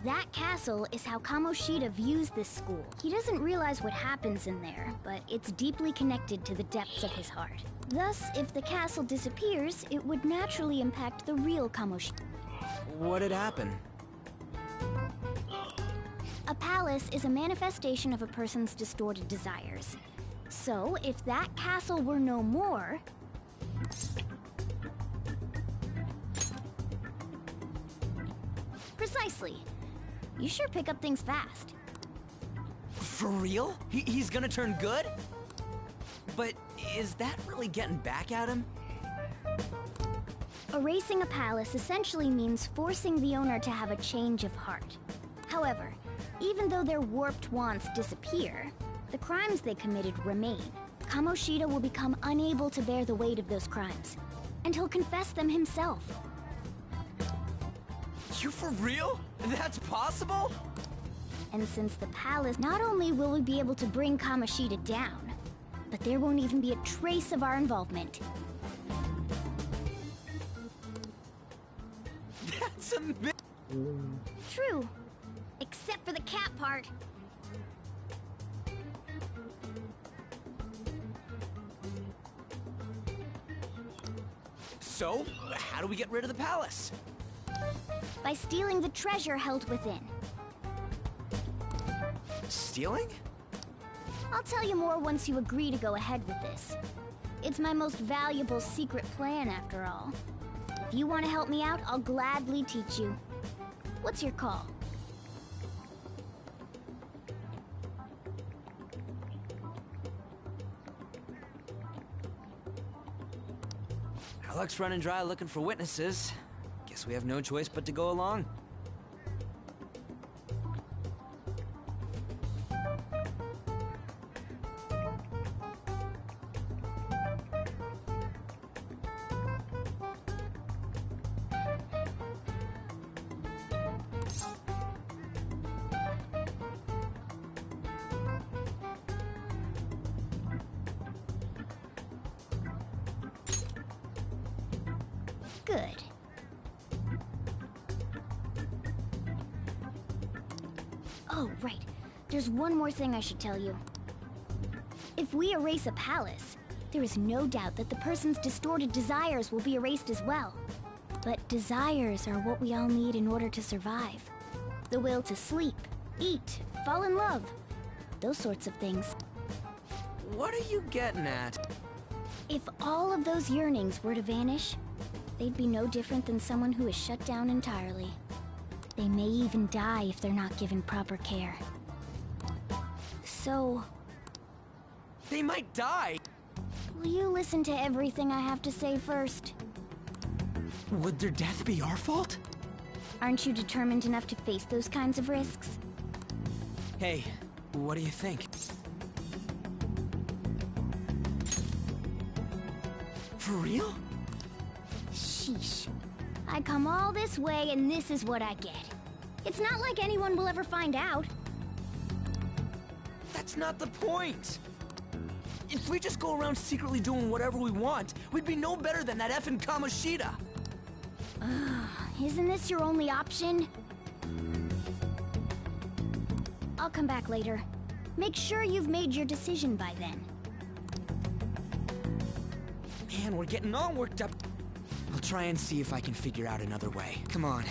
That castle is how Kamoshida views this school. He doesn't realize what happens in there, but it's deeply connected to the depths of his heart. Thus, if the castle disappears, it would naturally impact the real Kamoshida. What'd happen? A palace is a manifestation of a person's distorted desires. So, if that castle were no more... Precisely. You sure pick up things fast. For real? He's gonna turn good? But is that really getting back at him? Erasing a palace essentially means forcing the owner to have a change of heart. However, even though their warped wants disappear, the crimes they committed remain. Kamoshida will become unable to bear the weight of those crimes, and he'll confess them himself. You for real? That's possible? And since the palace, not only will we be able to bring Kamoshida down, but there won't even be a trace of our involvement. That's True. Except except for the cat part. So, how do we get rid of the palace? By stealing the treasure held within. Stealing? I'll tell you more once you agree to go ahead with this. It's my most valuable secret plan, after all. If you want to help me out, I'll gladly teach you. What's your call? Our luck's running dry looking for witnesses. Guess we have no choice but to go along. Good. Oh, right. There's one more thing I should tell you. If we erase a palace, there is no doubt that the person's distorted desires will be erased as well. But desires are what we all need in order to survive. The will to sleep, eat, fall in love. Those sorts of things. What are you getting at? If all of those yearnings were to vanish, they'd be no different than someone who is shut down entirely. They may even die if they're not given proper care. So... They might die! will you listen to everything I have to say first? Would their death be our fault? Aren't you determined enough to face those kinds of risks? Hey, what do you think? For real? Sheesh. I come all this way and this is what I get. It's not like anyone will ever find out. That's not the point! If we just go around secretly doing whatever we want, we'd be no better than that effing Kamoshida! Isn't this your only option? I'll come back later. Make sure you've made your decision by then. Man, we're getting all worked up. I'll try and see if I can figure out another way. Come on.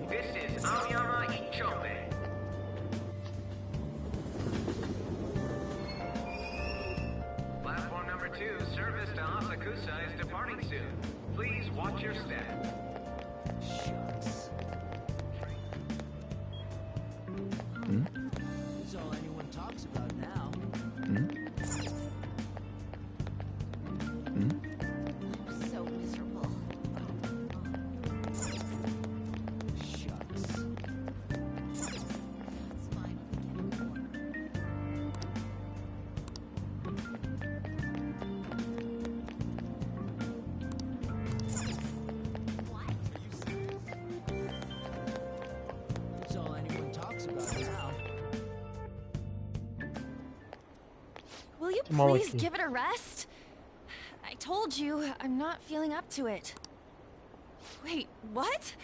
This is Aoyama Ichome. Platform number 2, service to Asakusa is departing soon. Please watch your step. Shucks. That's all anyone talks about now. I'm so miserable. Shucks. It's fine if we get a corner. please give it a rest? I told you, I'm not feeling up to it. Wait, what?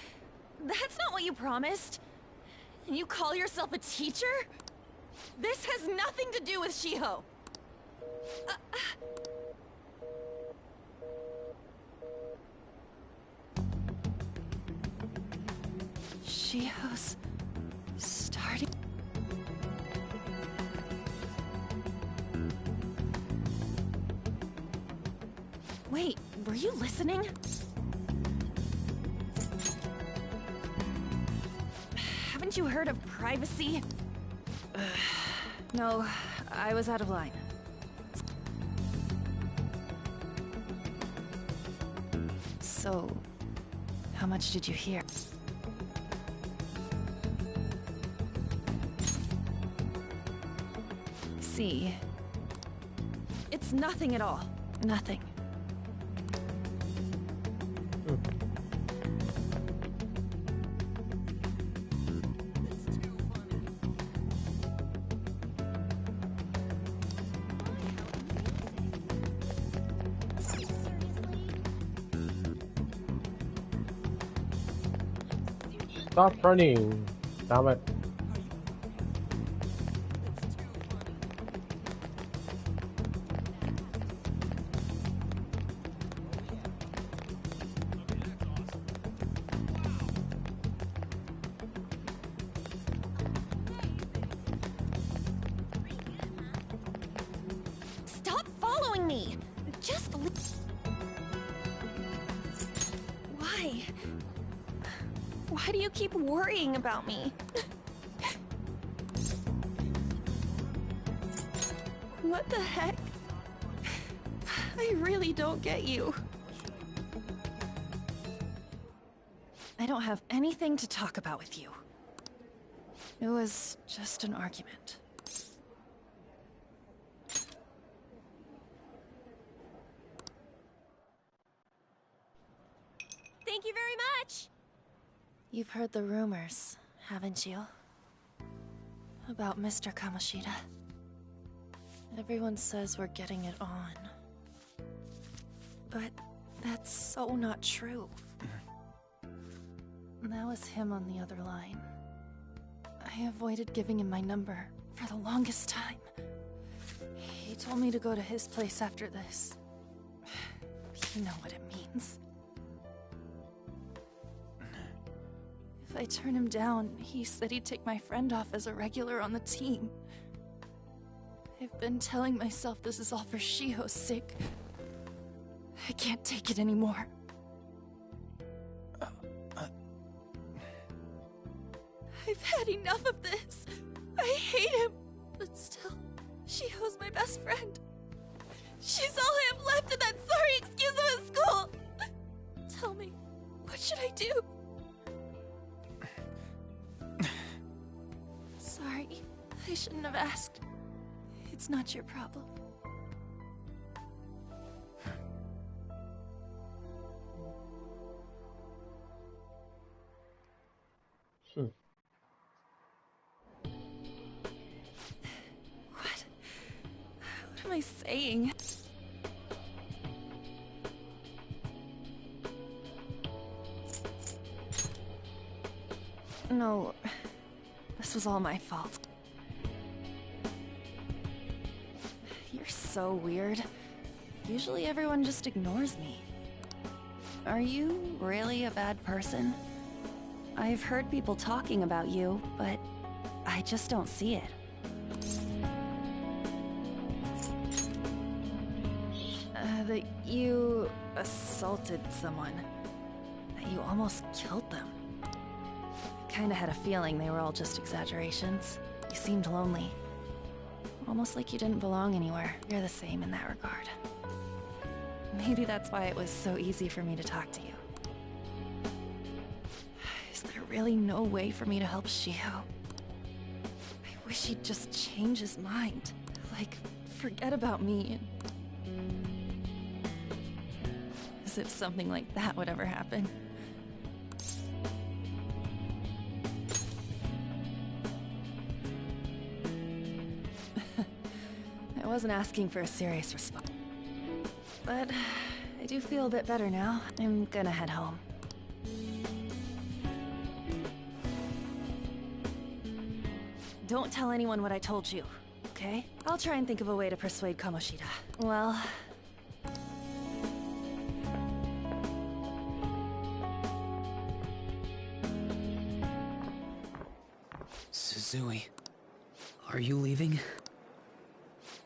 That's not what you promised. And you call yourself a teacher? This has nothing to do with Shiho. Shiho's starting. Wait, were you listening? Haven't you heard of privacy? No, I was out of line. So, how much did you hear? See, it's nothing at all. Nothing. Stop running! Damn it. Stop following me! Just leave. Why? Why do you keep worrying about me? What the heck? I really don't get you. I don't have anything to talk about with you. It was just an argument. Thank you very much! You've heard the rumors, haven't you? About Mr. Kamoshida. Everyone says we're getting it on. But that's so not true. That was him on the other line. I avoided giving him my number for the longest time. He told me to go to his place after this. You know what it means. If I turn him down, he said he'd take my friend off as a regular on the team. I've been telling myself this is all for Shiho's sake. I can't take it anymore. I've had enough of this. I hate him. But still, Shiho's my best friend. She's all I have left in that sorry excuse of a school. Tell me, what should I do? Sorry, I shouldn't have asked. It's not your problem. What am I saying? No, this was all my fault. You're so weird. Usually everyone just ignores me. Are you really a bad person? I've heard people talking about you, but I just don't see it. That you assaulted someone. That you almost killed them. I kinda had a feeling they were all just exaggerations. You seemed lonely. Almost like you didn't belong anywhere. You're the same in that regard. Maybe that's why it was so easy for me to talk to you. Is there really no way for me to help Shiho? I wish he'd just change his mind. Like, forget about me and... As if something like that would ever happen. I wasn't asking for a serious response. But I do feel a bit better now. I'm gonna head home. Don't tell anyone what I told you, okay? I'll try and think of a way to persuade Kamoshida. Well... Suzui, are you leaving?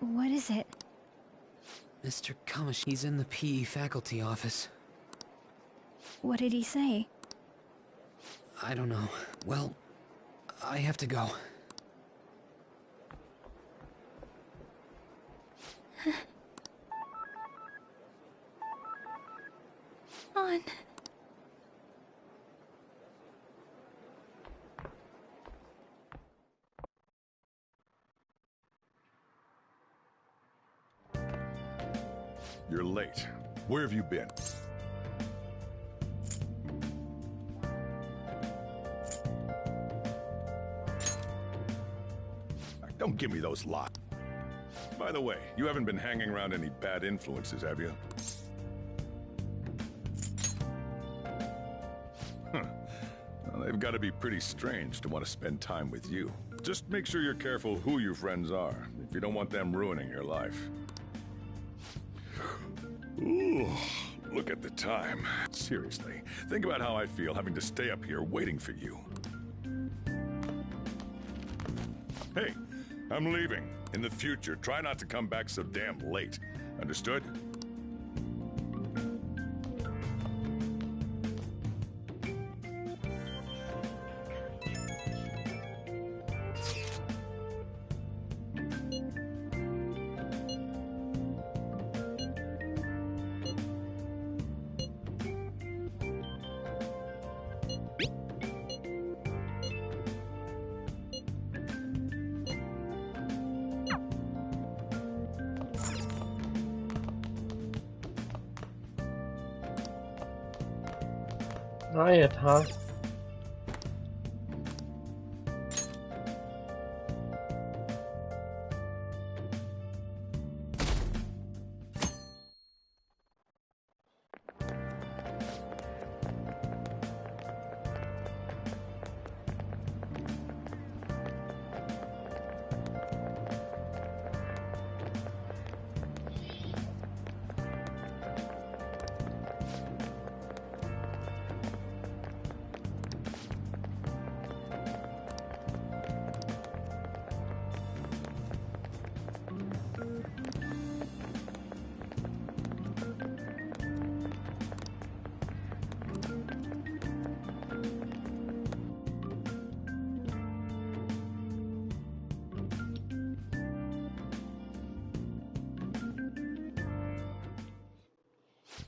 What is it? Mr. Kamish, he's in the PE faculty office. What did he say? I don't know. Well, I have to go. On. You're late. Where have you been? Don't give me those lots. By the way, you haven't been hanging around any bad influences, have you? Huh. Well, they've got to be pretty strange to want to spend time with you. Just make sure you're careful who your friends are, if you don't want them ruining your life. Ooh, look at the time. Seriously, think about how I feel having to stay up here waiting for you. Hey, I'm leaving. In the future, try not to come back so damn late. Understood? Riot, huh?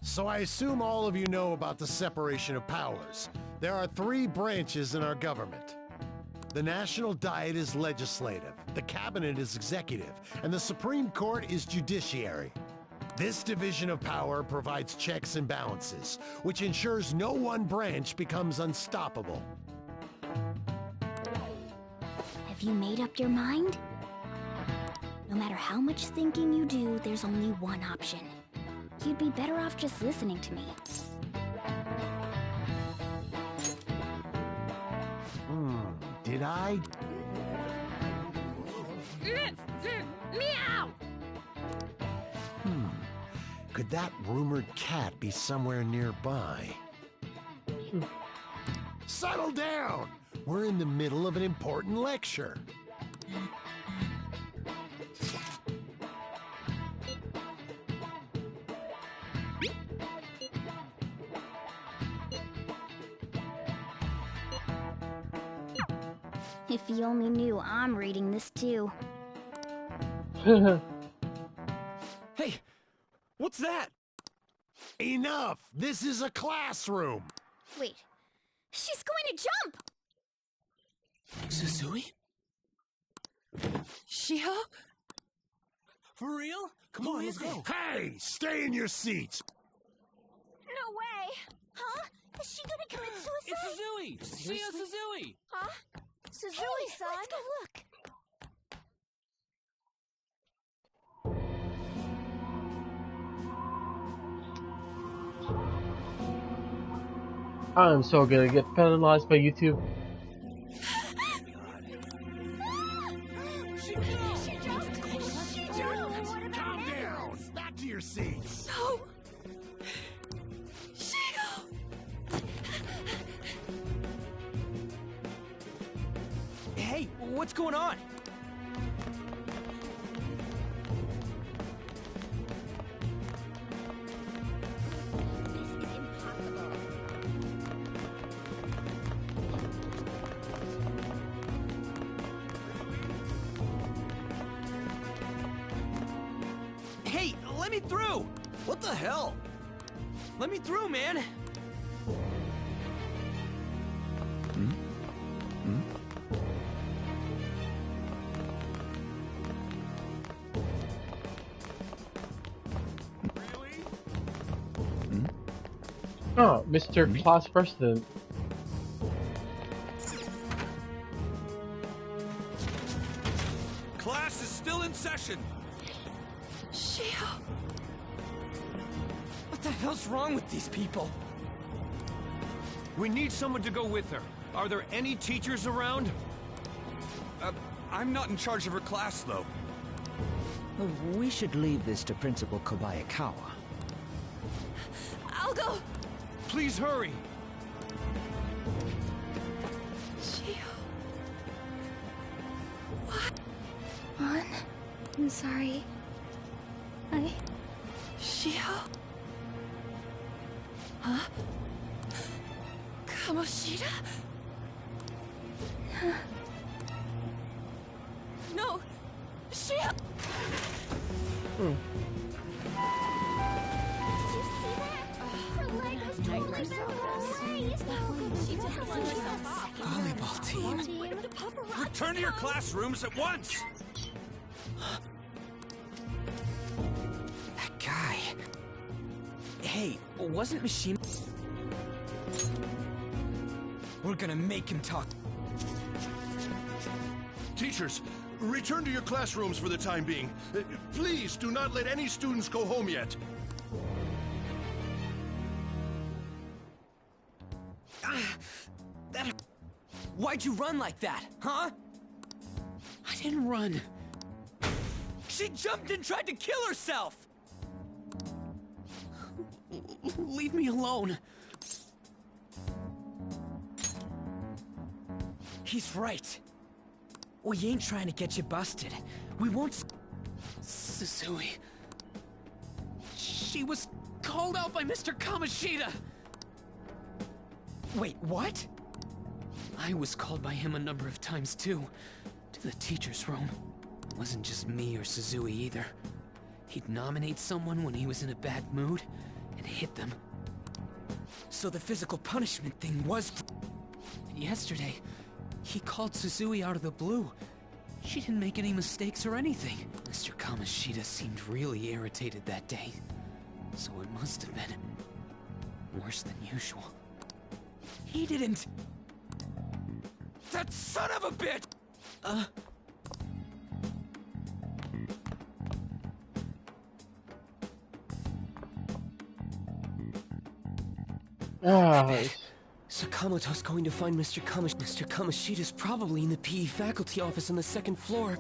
So I assume all of you know about the separation of powers. There are 3 branches in our government. The National Diet is legislative, the Cabinet is executive, and the Supreme Court is judiciary. This division of power provides checks and balances, which ensures no one branch becomes unstoppable. Have you made up your mind? No matter how much thinking you do, there's only one option. You'd be better off just listening to me. Did I? Meow! Could that rumored cat be somewhere nearby? Settle down! We're in the middle of an important lecture. If you only knew I'm reading this too. Hey, what's that? Enough! This is a classroom! Wait, she's going to jump! Suzui? Shiho? For real? Come on, let's go. Hey! Stay in your seats! No way! Huh? Is she gonna commit suicide? It's Suzui! Shia Suzui! Huh? Suzui-san? Let's go look! I'm so gonna get penalized by YouTube. Calm down! Back to your seats! No! Shigo! Hey, what's going on? Hey, let me through! What the hell? Let me through, man! Oh, Mr. Class President. Class is still in session. Shio! What the hell's wrong with these people? We need someone to go with her. Are there any teachers around? I'm not in charge of her class, though. We should leave this to Principal Kobayakawa. I'll go! Please hurry! Shio... What? On? I'm sorry. Shio? Huh? Kamoshida? No! Shio! Volleyball team. Return to your classrooms at once! That guy... Hey, wasn't Mishima... We're gonna make him talk. Teachers, return to your classrooms for the time being. Please do not let any students go home yet. Why'd you run like that, huh? I didn't run. She jumped and tried to kill herself! Leave me alone. He's right. We ain't trying to get you busted. We won't... Susui. She was called out by Mr. Kamoshida. Wait, what? I was called by him a number of times too. To the teacher's room. It wasn't just me or Suzui either. He'd nominate someone when he was in a bad mood and hit them. So the physical punishment thing was... And yesterday, he called Suzui out of the blue. She didn't make any mistakes or anything. Mr. Kamoshida seemed really irritated that day. So it must have been worse than usual. He didn't... That son of a bitch! Sakamoto's going to find Mr. Kamoshida's probably in the PE faculty office on the second floor.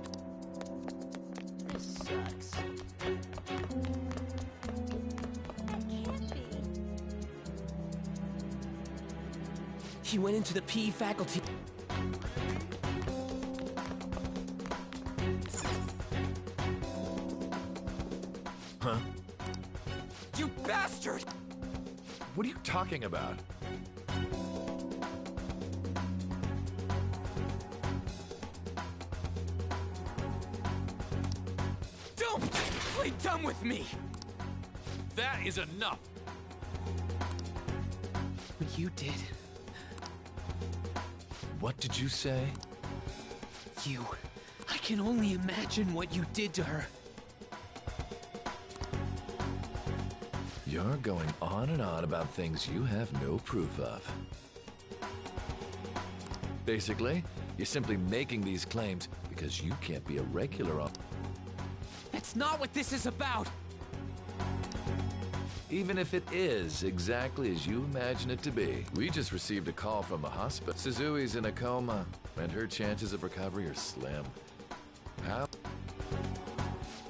This sucks. He went into the PE faculty... Huh? You bastard! What are you talking about? Don't play dumb with me! That is enough! What you did... What did you say? You... I can only imagine what you did to her. You're going on and on about things you have no proof of. Basically, you're simply making these claims because you can't be a regular on... That's not what this is about! even if it is exactly as you imagine it to be. We just received a call from the hospital. Suzui's in a coma, and her chances of recovery are slim. How?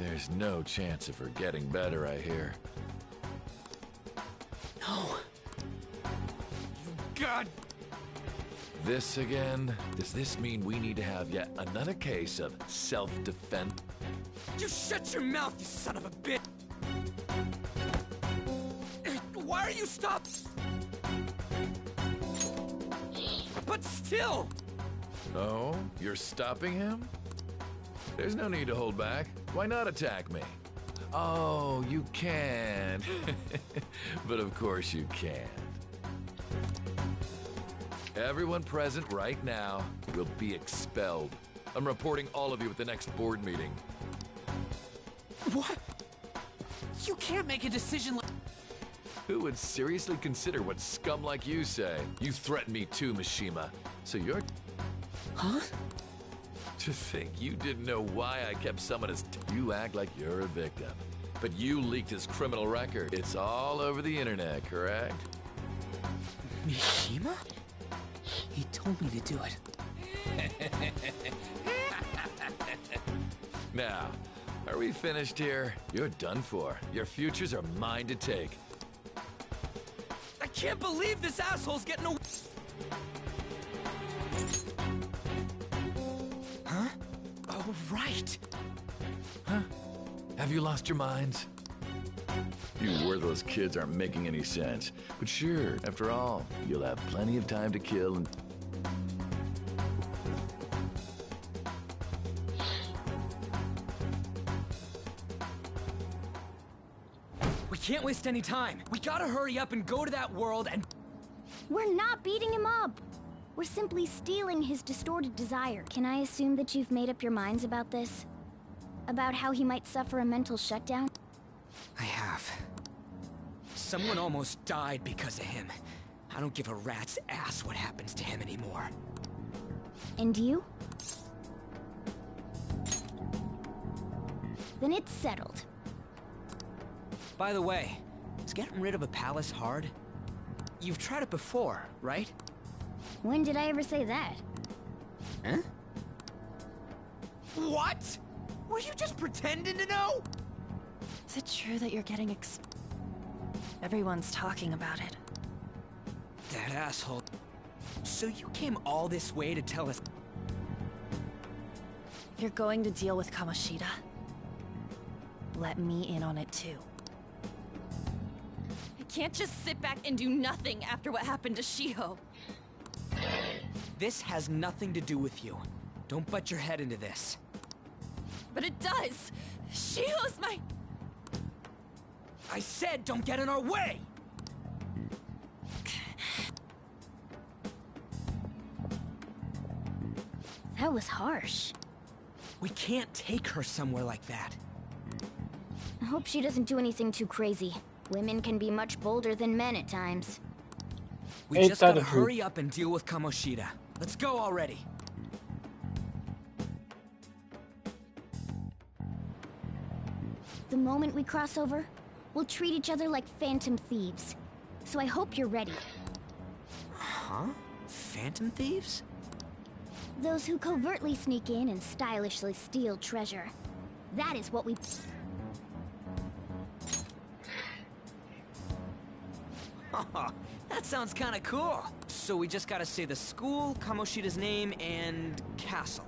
There's no chance of her getting better, I hear. No. God! This again? Does this mean we need to have yet another case of self-defense? You shut your mouth, you son of a bitch! Why are you stopped? But still! Oh, you're stopping him? There's no need to hold back. Why not attack me? Oh, you can. But of course you can't. Everyone present right now will be expelled. I'm reporting all of you at the next board meeting. What? You can't make a decision like... Who would seriously consider what scum like you say? You threatened me too, Mishima. So you're... Huh? To think you didn't know why I kept someone as... You act like you're a victim. But you leaked his criminal record. It's all over the internet, correct? Mishima? He told me to do it. Now, are we finished here? You're done for. Your futures are mine to take. I can't believe this asshole's getting away. Huh? Oh, right. Huh? Have you lost your minds? You worthless kids aren't making any sense. But sure, after all, you'll have plenty of time to kill and... We can't waste any time. We gotta hurry up and go to that world and... We're not beating him up. We're simply stealing his distorted desire. Can I assume that you've made up your minds about this? About how he might suffer a mental shutdown? I have. Someone almost died because of him. I don't give a rat's ass what happens to him anymore. And you? Then it's settled. By the way, is getting rid of a palace hard? You've tried it before, right? When did I ever say that? Huh? What? Were you just pretending to know? Is it true that you're getting Everyone's talking about it. That asshole. So you came all this way to tell us... You're going to deal with Kamoshida? Let me in on it too. I can't just sit back and do nothing after what happened to Shiho. This has nothing to do with you. Don't butt your head into this. But it does! Shiho's my... I said don't get in our way! That was harsh. We can't take her somewhere like that. I hope she doesn't do anything too crazy. Women can be much bolder than men at times. We just gotta hurry up and deal with Kamoshida. Let's go already. The moment we cross over, we'll treat each other like phantom thieves. So I hope you're ready. Huh? Phantom thieves? Those who covertly sneak in and stylishly steal treasure. That is what we... That sounds kinda cool. So we just gotta say the school, Kamoshida's name, and castle.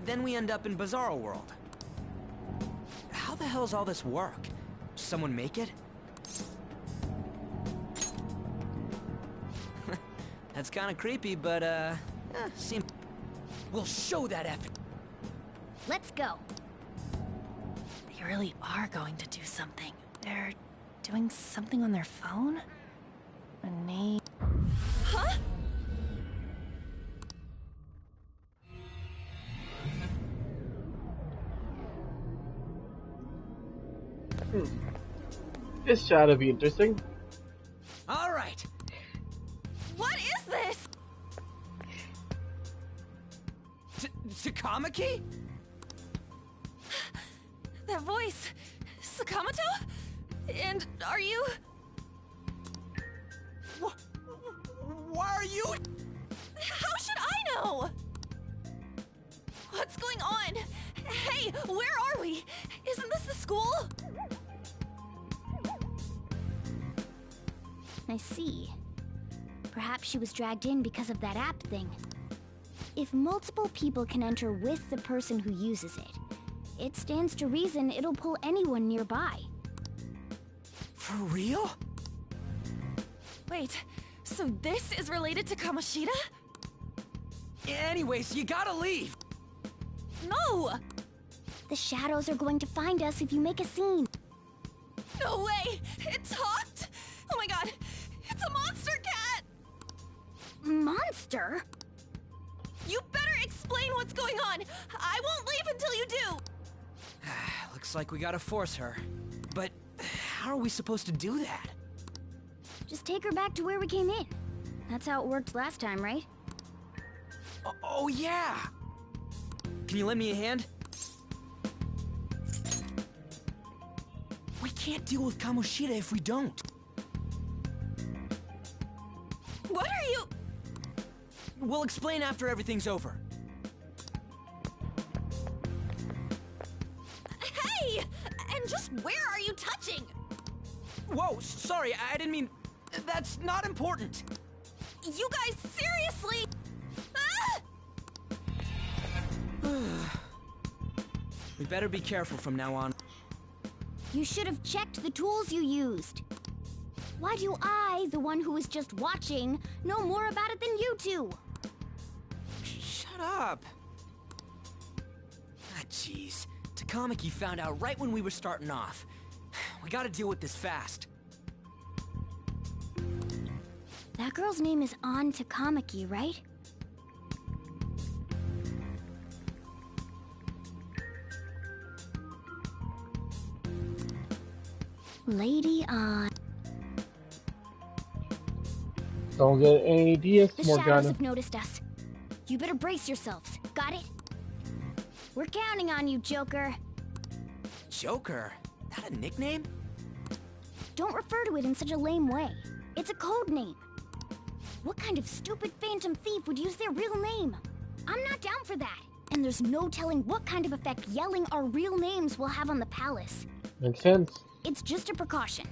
Then we end up in Bizarro World. How the hell's all this work? Someone make it? That's kinda creepy, but seem... We'll show that effort. Let's go. They really are going to do something. They're doing something on their phone? A name... Huh? This ought be interesting. All right. What is this? Takamaki? That voice... Sakamoto? And are you... Why are you... How should I know? What's going on? Hey, where are we? Isn't this the school? I see. Perhaps she was dragged in because of that app thing. If multiple people can enter with the person who uses it, it stands to reason it'll pull anyone nearby. For real? Wait, so this is related to Kamoshida? Anyways, you gotta leave! No! The shadows are going to find us if you make a scene. No way! It talked? Oh my god, it's a monster cat! Monster? You better explain what's going on! I won't leave until you do! Looks like we gotta force her. But how are we supposed to do that? Just take her back to where we came in. That's how it worked last time, right? Oh yeah! Can you lend me a hand? We can't deal with Kamoshida if we don't. What are you... We'll explain after everything's over. Hey! And just where are you touching? Whoa, sorry, I didn't mean... That's not important. You guys, seriously? We better be careful from now on. You should have checked the tools you used. Why do I, the one who was just watching, know more about it than you two? Shut up. Ah, jeez. Takamaki found out right when we were starting off. We gotta deal with this fast. That girl's name is An Takamaki, right? Lady An. Don't get any DS, The Morgana. shadows have noticed us. You better brace yourselves. Got it? We're counting on you, Joker. Joker? That a nickname? Don't refer to it in such a lame way. It's a code name. What kind of stupid phantom thief would use their real name? I'm not down for that. And there's no telling what kind of effect yelling our real names will have on the palace. Makes sense. It's just a precaution.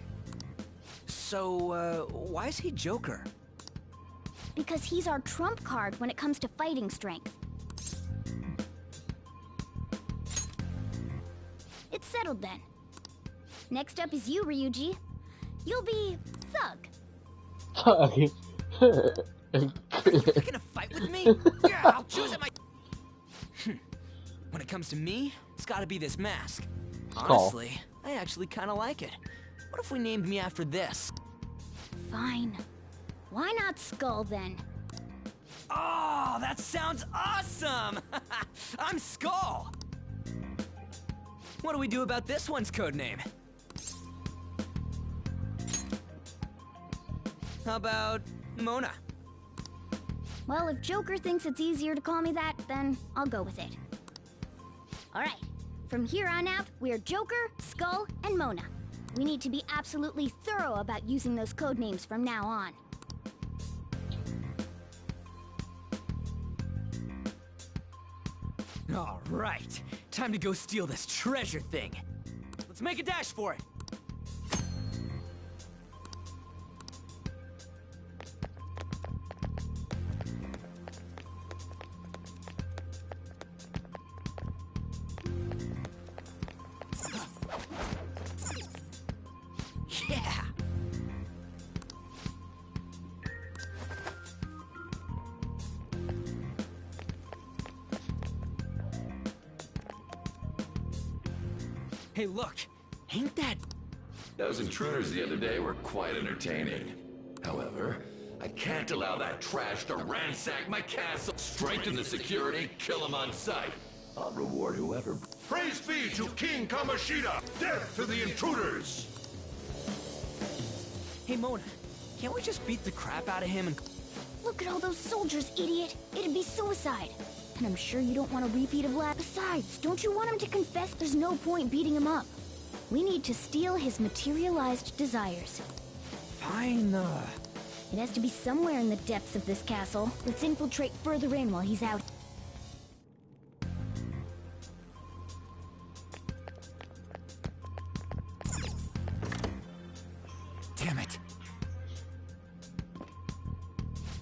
So, why is he Joker? Because he's our trump card when it comes to fighting strength. It's settled then. Next up is you, Ryuji. You'll be Thug. Are you picking a fight with me? Yeah, I'll choose it When it comes to me, it's gotta be this mask. Honestly, I actually kinda like it. What if we named me after this? Fine. Why not Skull then? Oh, that sounds awesome! I'm Skull! What do we do about this one's codename? How about Mona? Well, if Joker thinks it's easier to call me that, then I'll go with it. Alright, from here on out, we're Joker, Skull, and Mona. We need to be absolutely thorough about using those codenames from now on. Alright, time to go steal this treasure thing. Let's make a dash for it. Yeah! Hey, look! Ain't that... Those intruders the other day were quite entertaining. However, I can't allow that trash to ransack my castle. Strengthen the security, kill them on sight. I'll reward whoever... Praise be to King Kamoshida! Death to the intruders! Hey, Mona, can't we just beat the crap out of him and... Look at all those soldiers, idiot! It'd be suicide! And I'm sure you don't want a repeat of last. Besides, don't you want him to confess? There's no point beating him up. We need to steal his materialized desires. Fine, It has to be somewhere in the depths of this castle. Let's infiltrate further in while he's out. Damn it.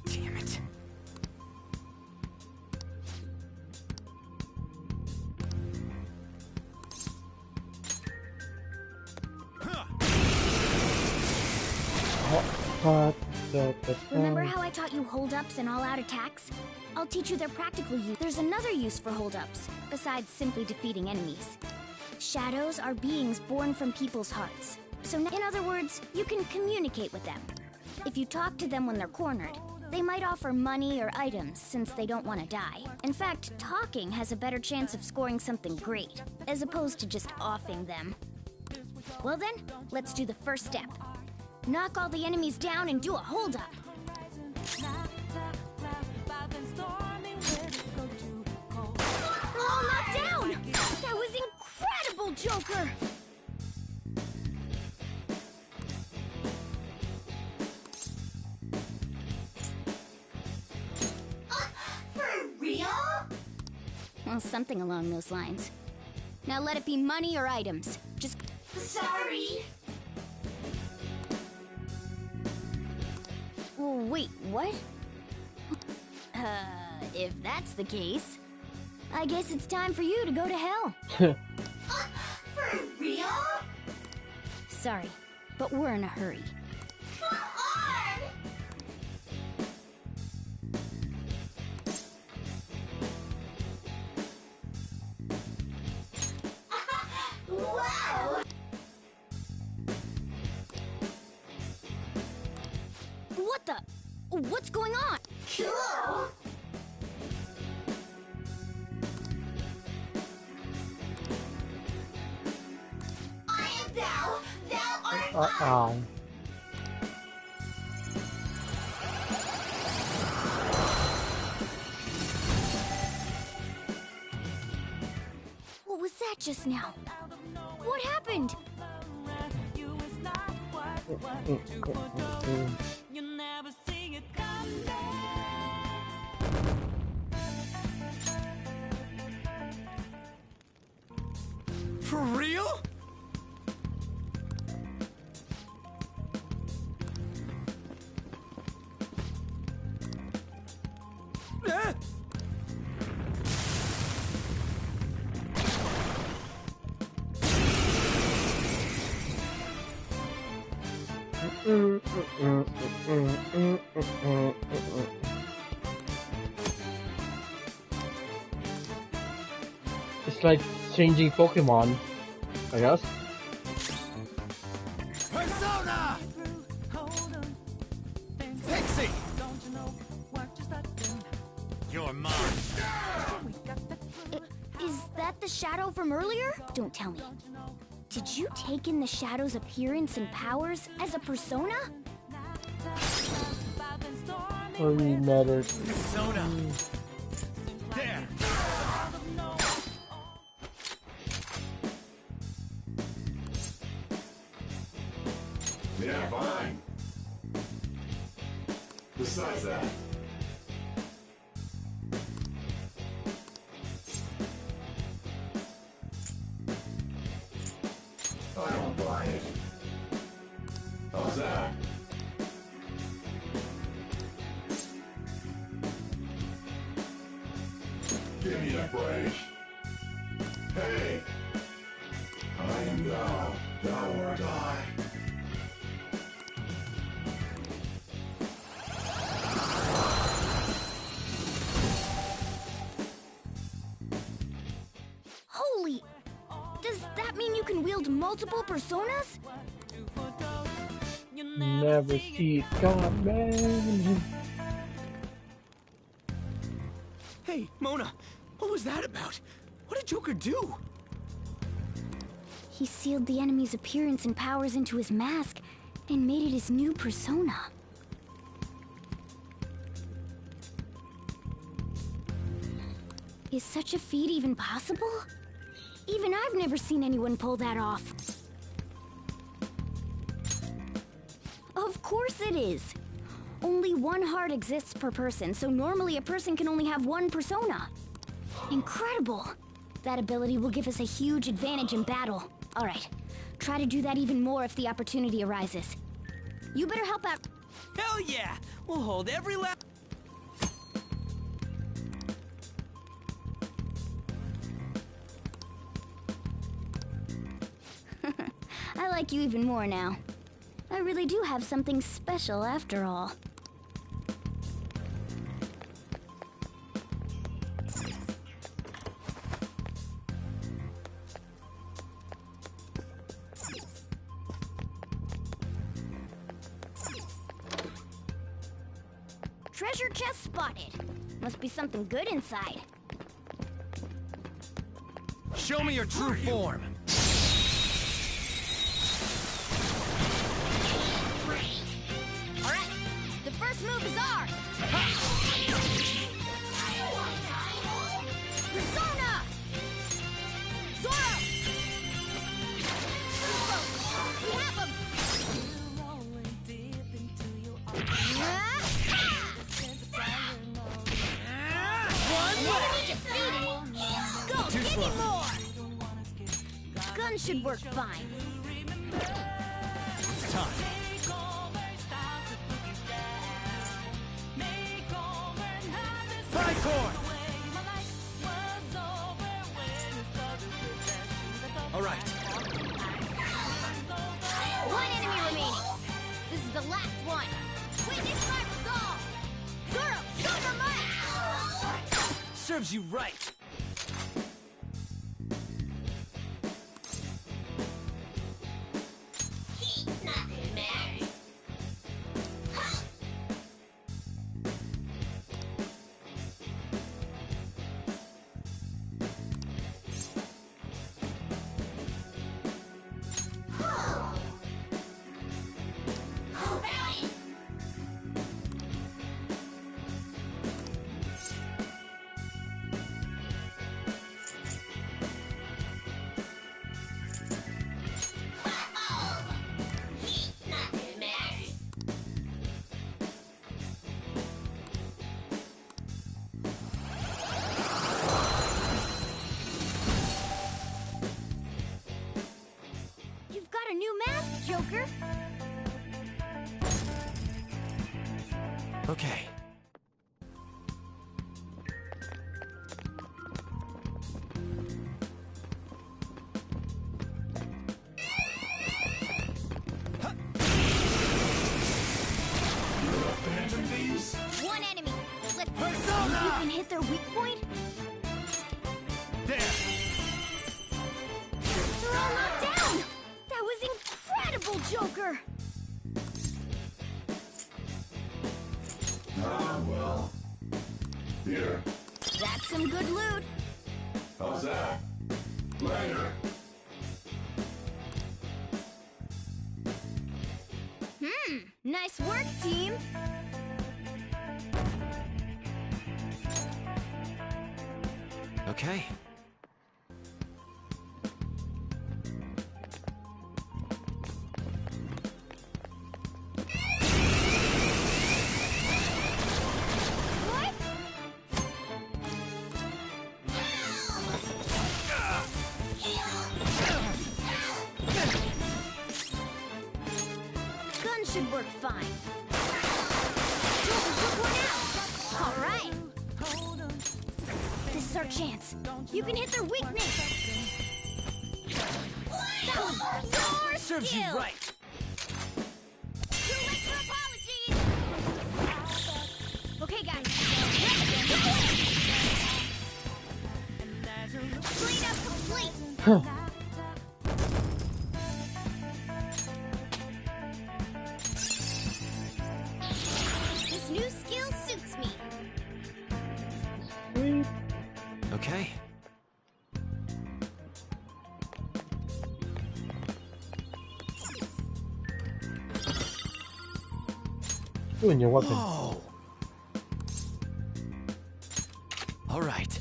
Damn it. Remember how I taught you hold-ups and all-out attacks? I'll teach you their practical use. There's another use for hold-ups, besides simply defeating enemies. Shadows are beings born from people's hearts. So in other words, you can communicate with them. If you talk to them when they're cornered, they might offer money or items since they don't want to die. In fact, talking has a better chance of scoring something great, as opposed to just offing them. Well then, let's do the first step. Knock all the enemies down and do a hold-up. They're all knocked down! That was incredible, Joker! For real? Well, something along those lines. Now let it be money or items. Just... Sorry. Wait, what? If that's the case, I guess it's time for you to go to hell. For real? Sorry, but we're in a hurry. Come on! Wow! What the? What's going on? Cool! I am thou art I. What was that just now? What happened? For real? It's like changing Pokemon, I guess. Persona! Pixie! You're mine. Is that the shadow from earlier? Don't tell me. Did you take in the shadow's appearance and powers as a persona? Only matters. Persona. There. Yeah, fine. Besides that, I don't buy it. How's that? Give me a break. Hey! I am thou art I. Holy! Does that mean you can wield multiple personas? Never see it come, man. Hey, Mona, what was that about? What did Joker do? He sealed the enemy's appearance and powers into his mask and made it his new persona. Is such a feat even possible? Even I've never seen anyone pull that off. Of course it is. Only one heart exists per person, so normally a person can only have one persona. Incredible! That ability will give us a huge advantage in battle. Alright, try to do that even more if the opportunity arises. You better help out. Hell yeah! We'll hold every lap. I like you even more now. I really do have something special after all. Treasure chest spotted. Must be something good inside. Show me your true form. Alright, the first move is ours! Persona! Zoro! We have him! Enemy defeated! Go, give me more! Gun should work fine. It's time. Tricorn! All right. One enemy remaining. This is the last one. Witness my resolve! Zoro, Silver Mike! Serves you right. Nothing matters. Nothing matters. You've got a new mask, Joker! Okay. One enemy! Let's Persona! You can hit their weak point? There. They're all knocked down! That was incredible, Joker! Ah, well. Here. That's some good loot. How's that? Later. Nice work, team! Okay. What? Gun should work fine. Joker took one out! Alright! This is our chance. You can hit their weakness! That was your Serves skill! you right. Too late for apologies! Okay, guys. Clean up complete! This new skill suits me. Okay. Doing your weapon. Whoa. All right.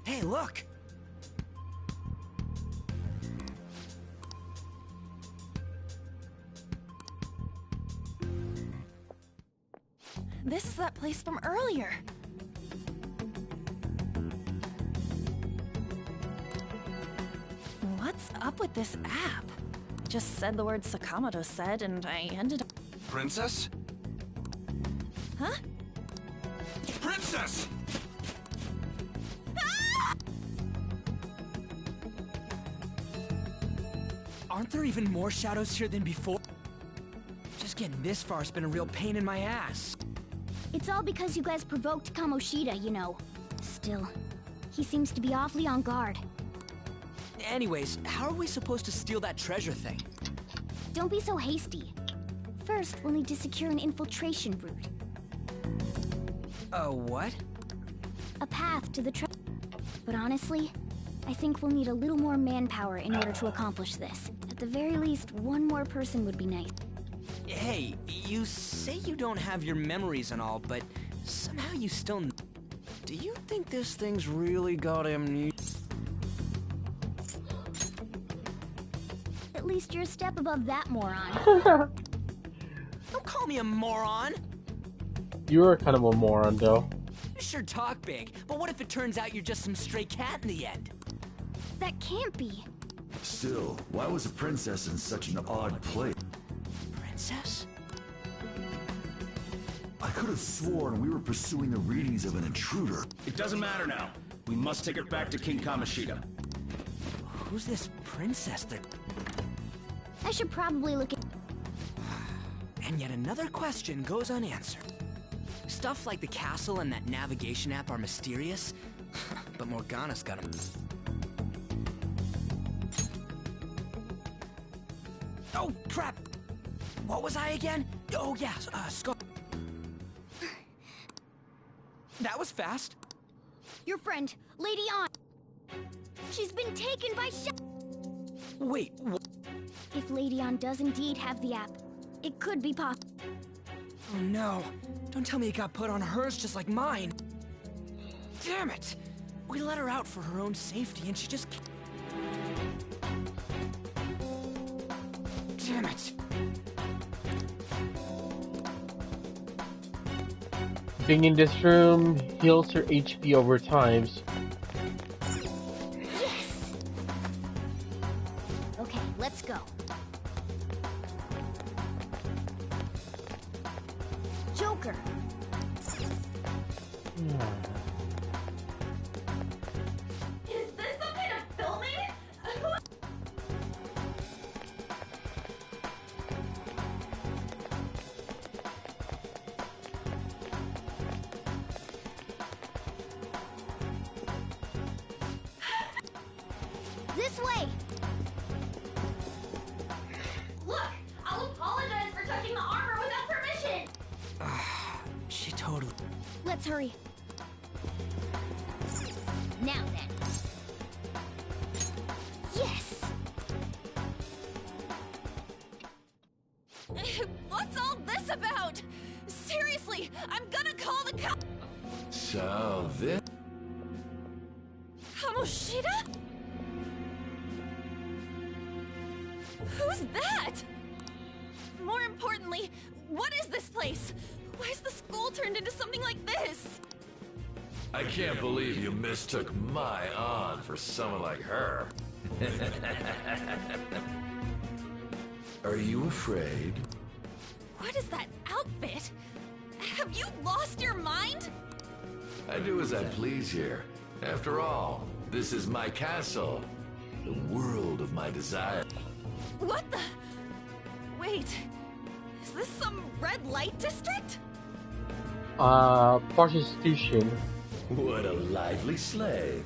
Hey, look! This is that place from earlier. What's up with this app? Just said the word Sakamoto said, and I ended up... Princess? Huh? Princess! Aren't there even more shadows here than before? Just getting this far has been a real pain in my ass. It's all because you guys provoked Kamoshida, you know. Still, he seems to be awfully on guard. Anyways, how are we supposed to steal that treasure thing? Don't be so hasty. First, we'll need to secure an infiltration route. What? A path to the treasure. But honestly, I think we'll need a little more manpower in order to accomplish this. At the very least, one more person would be nice. Hey, you say you don't have your memories and all, but somehow you still... Do you think this thing's really got amnesia? At least you're a step above that moron. Don't call me a moron! You are kind of a moron, though. You sure talk big, but what if it turns out you're just some stray cat in the end? That can't be. Still, why was a princess in such an odd place? Princess? I could have sworn we were pursuing the readings of an intruder. It doesn't matter now. We must take her back to King Kamoshida. Who's this princess that... I should probably look at... And yet another question goes unanswered. Stuff like the castle and that navigation app are mysterious, but Morgana's got them. Oh, crap! What was I again? Oh, yeah, Scott. That was fast. Your friend, Lady On. She's been taken by Wait, what? If Lady On does indeed have the app, it could be possible. Oh no, don't tell me it got put on hers just like mine. Damn it! We let her out for her own safety and she just... Damn it! Being in this room heals her HP over time. Yes! Okay, let's go. Joker! Is this some kind of filming? This way! Look, I'll apologize for touching the armor without permission. She totally... Let's hurry. Now then. Yes! What's all this about? Seriously, I'm gonna call the So this... Kamoshida? Who's that? More importantly, what is this place? Why is the school turned into something like this? I can't believe you mistook my aunt for someone like her. Are you afraid? What is that outfit? Have you lost your mind? I do as I please here. After all, this is my castle. The world of my desire. What the? Wait, is this some red light district? Prostitution. What a lively slave.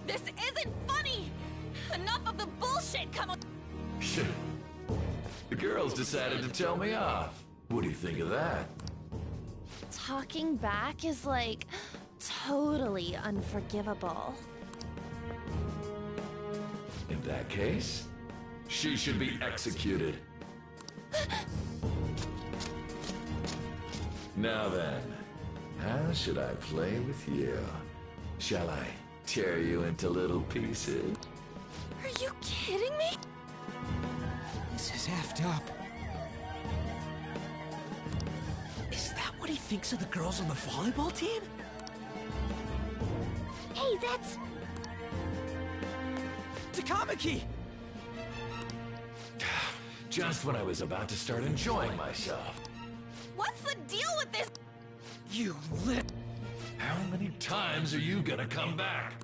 This isn't funny! Enough of the bullshit, come on! Shit. The girls decided to tell me off. What do you think of that? Talking back is like totally unforgivable. In that case, she should be executed. Now then, how should I play with you? Shall I tear you into little pieces? Are you kidding me? This is effed up. Is that what he thinks of the girls on the volleyball team? Hey, that's... Takamaki! Just when I was about to start enjoying myself. What's the deal with this? You lit. How many times are you gonna come back?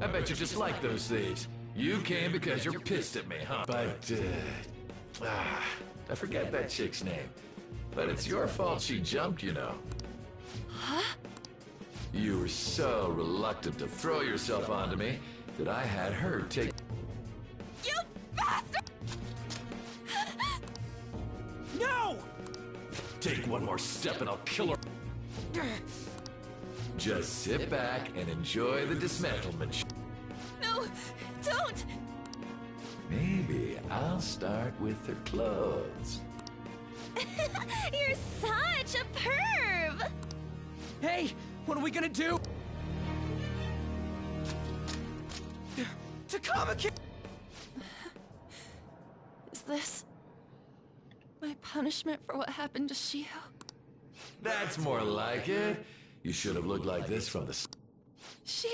I bet you just like those thieves. You came because you're pissed at me, huh? But, I forget that chick's name. But it's your fault she jumped, you know. Huh? You were so reluctant to throw yourself onto me that I had her take... You bastard! No! Take one more step and I'll kill her. Just sit back and enjoy the dismantlement. No, don't! Maybe I'll start with her clothes. You're such a perv! Hey, what are we gonna do? Takamaki! Is this my punishment for what happened to Shio? That's more like it. You should have looked like this from the... Shio!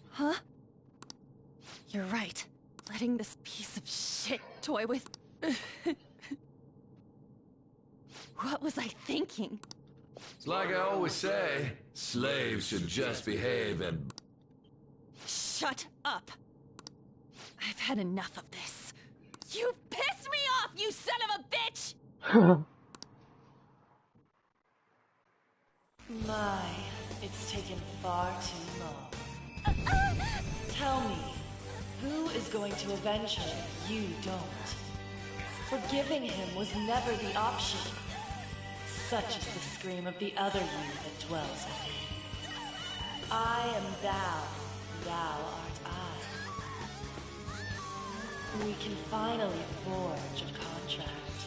Huh? You're right. Letting this piece of shit toy with... What was I thinking? It's like I always say, slaves should just behave and... Shut up! I've had enough of this. You pissed me off, you son of a bitch! My, it's taken far too long. Tell me, who is going to avenge her? You don't. Forgiving him was never the option. Such is the scream of the other you that dwells within. I am thou, thou art I. We can finally forge a contract.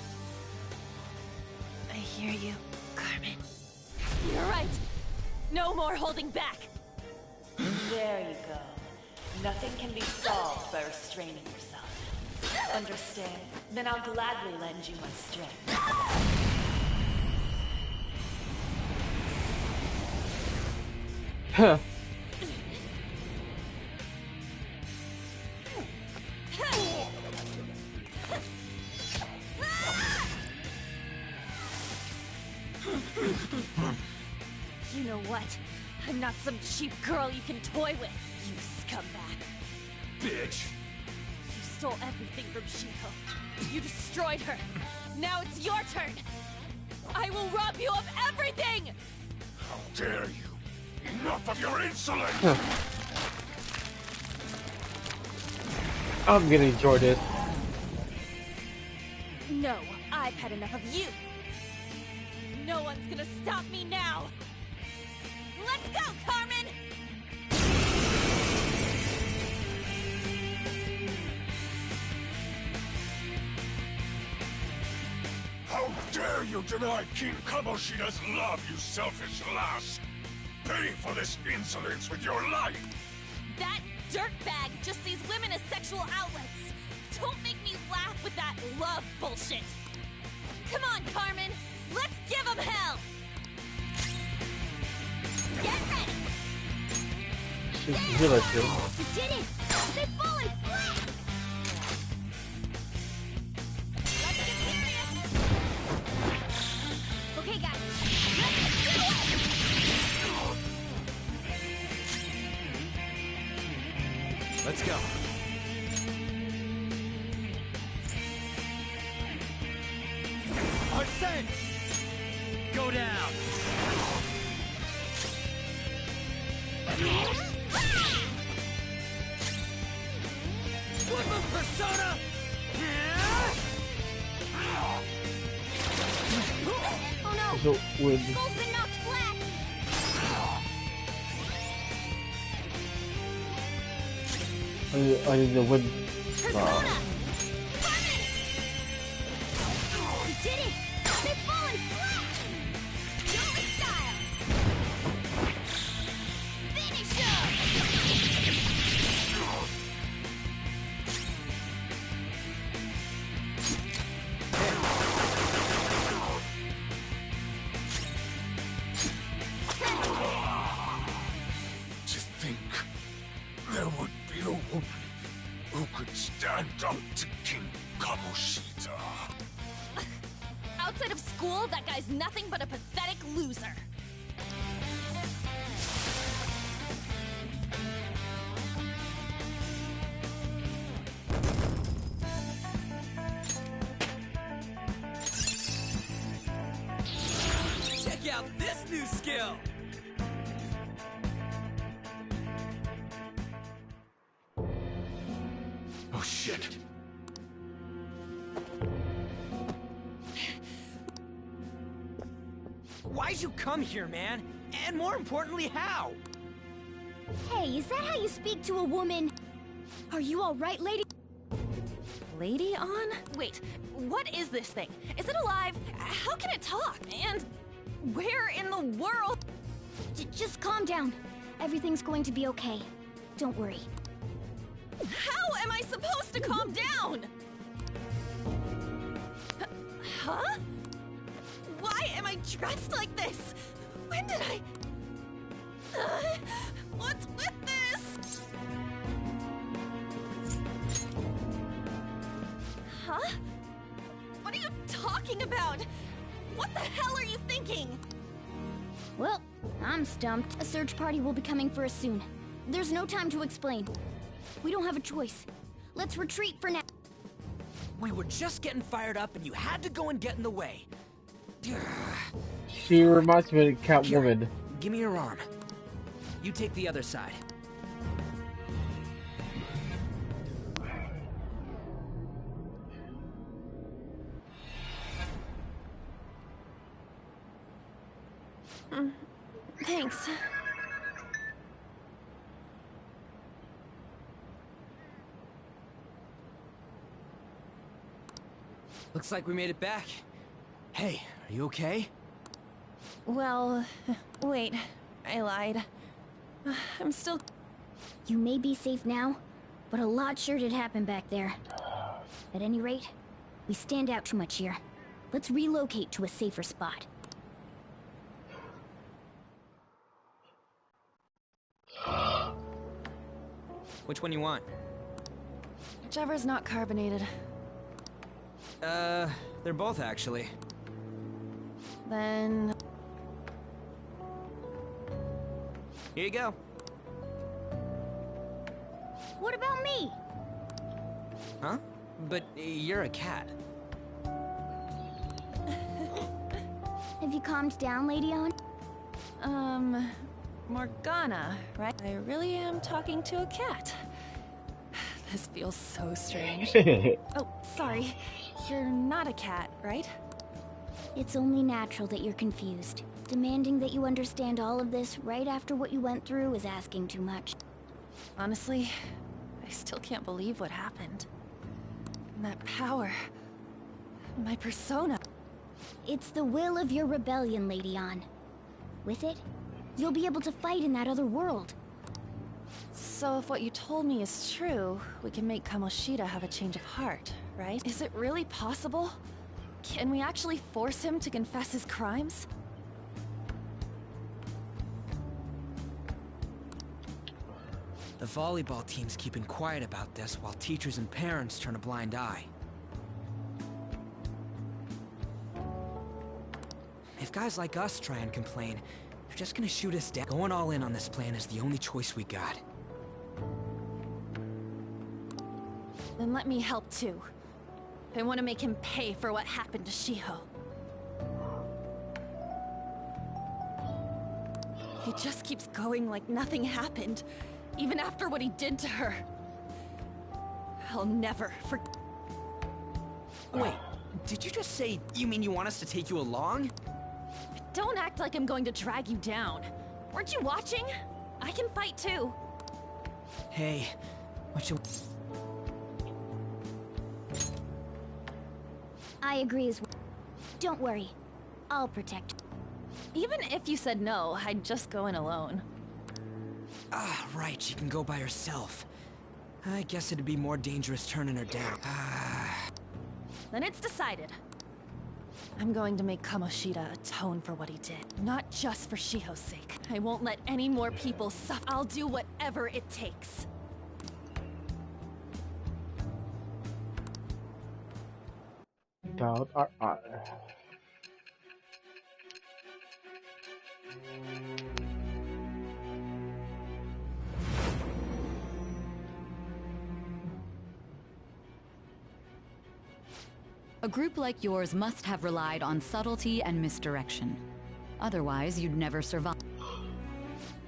I hear you, Carmen. You're right! No more holding back! There you go. Nothing can be solved by restraining yourself. Understand? Then I'll gladly lend you my strength. Huh. You know what? I'm not some cheap girl you can toy with, you scumbag. Bitch! You stole everything from Shio. You destroyed her. Now it's your turn. I will rob you of everything! How dare you! Enough of your insolence! I'm gonna enjoy this. No, I've had enough of you. No one's gonna stop me now. Let's go, Carmen! How dare you deny King Kamoshida's love, you selfish lass! Pay for this insolence with your life! That dirtbag just sees women as sexual outlets. Don't make me laugh with that love bullshit. Come on, Carmen. Let's give him hell. Get ready. She's good at it. You did it! They've fallen flat! Let's get serious. Okay, guys. Let's do it! Let's go. Arsene! Go down! Woodland Persona! Oh no! So, with... Skull's been knocked flat! I need the wind. Persona! Carmen! You did it! school, that guy's nothing but a pathetic loser. Check out this new skill! Oh shit. Why'd you come here, man? And more importantly, how? Hey, is that how you speak to a woman? Are you alright, lady? Lady on? Wait, what is this thing? Is it alive? How can it talk? And where in the world? Just calm down. Everything's going to be okay. Don't worry. How am I supposed to calm down? Huh? Why am I dressed like this? When did I... what's with this? Huh? What are you talking about? What the hell are you thinking? Well, I'm stumped. A search party will be coming for us soon. There's no time to explain. We don't have a choice. Let's retreat for now. We were just getting fired up and you had to go and get in the way. She reminds me of Catwoman. Give me your arm. You take the other side. Thanks. Looks like we made it back. Hey, are you okay? Well, wait. I lied. I'm still... You may be safe now, but a lot sure did happen back there. At any rate, we stand out too much here. Let's relocate to a safer spot. Which one you want? Whichever's not carbonated. They're both actually. Then... Here you go. What about me? Huh? But you're a cat. Have you calmed down, Lady On? Morgana, right? I really am talking to a cat. This feels so strange. Oh, sorry. You're not a cat, right? It's only natural that you're confused. Demanding that you understand all of this right after what you went through is asking too much. Honestly, I still can't believe what happened. And that power... my persona... It's the will of your rebellion, Lady On. With it, you'll be able to fight in that other world. So if what you told me is true, we can make Kamoshida have a change of heart, right? Is it really possible? Can we actually force him to confess his crimes? The volleyball team's keeping quiet about this while teachers and parents turn a blind eye. If guys like us try and complain, they're just gonna shoot us down. Going all in on this plan is the only choice we got. Then let me help too. I want to make him pay for what happened to Shiho. He just keeps going like nothing happened, even after what he did to her. I'll never forget. Wait, did you just say you mean you want us to take you along? Don't act like I'm going to drag you down. Weren't you watching? I can fight too. Hey, what you... I agree as well. Don't worry. I'll protect you. Even if you said no, I'd just go in alone. Ah, right, she can go by herself. I guess it'd be more dangerous turning her down. Then it's decided. I'm going to make Kamoshida atone for what he did. Not just for Shiho's sake. I won't let any more people suffer. I'll do whatever it takes. Doubt our A group like yours must have relied on subtlety and misdirection. Otherwise, you'd never survive.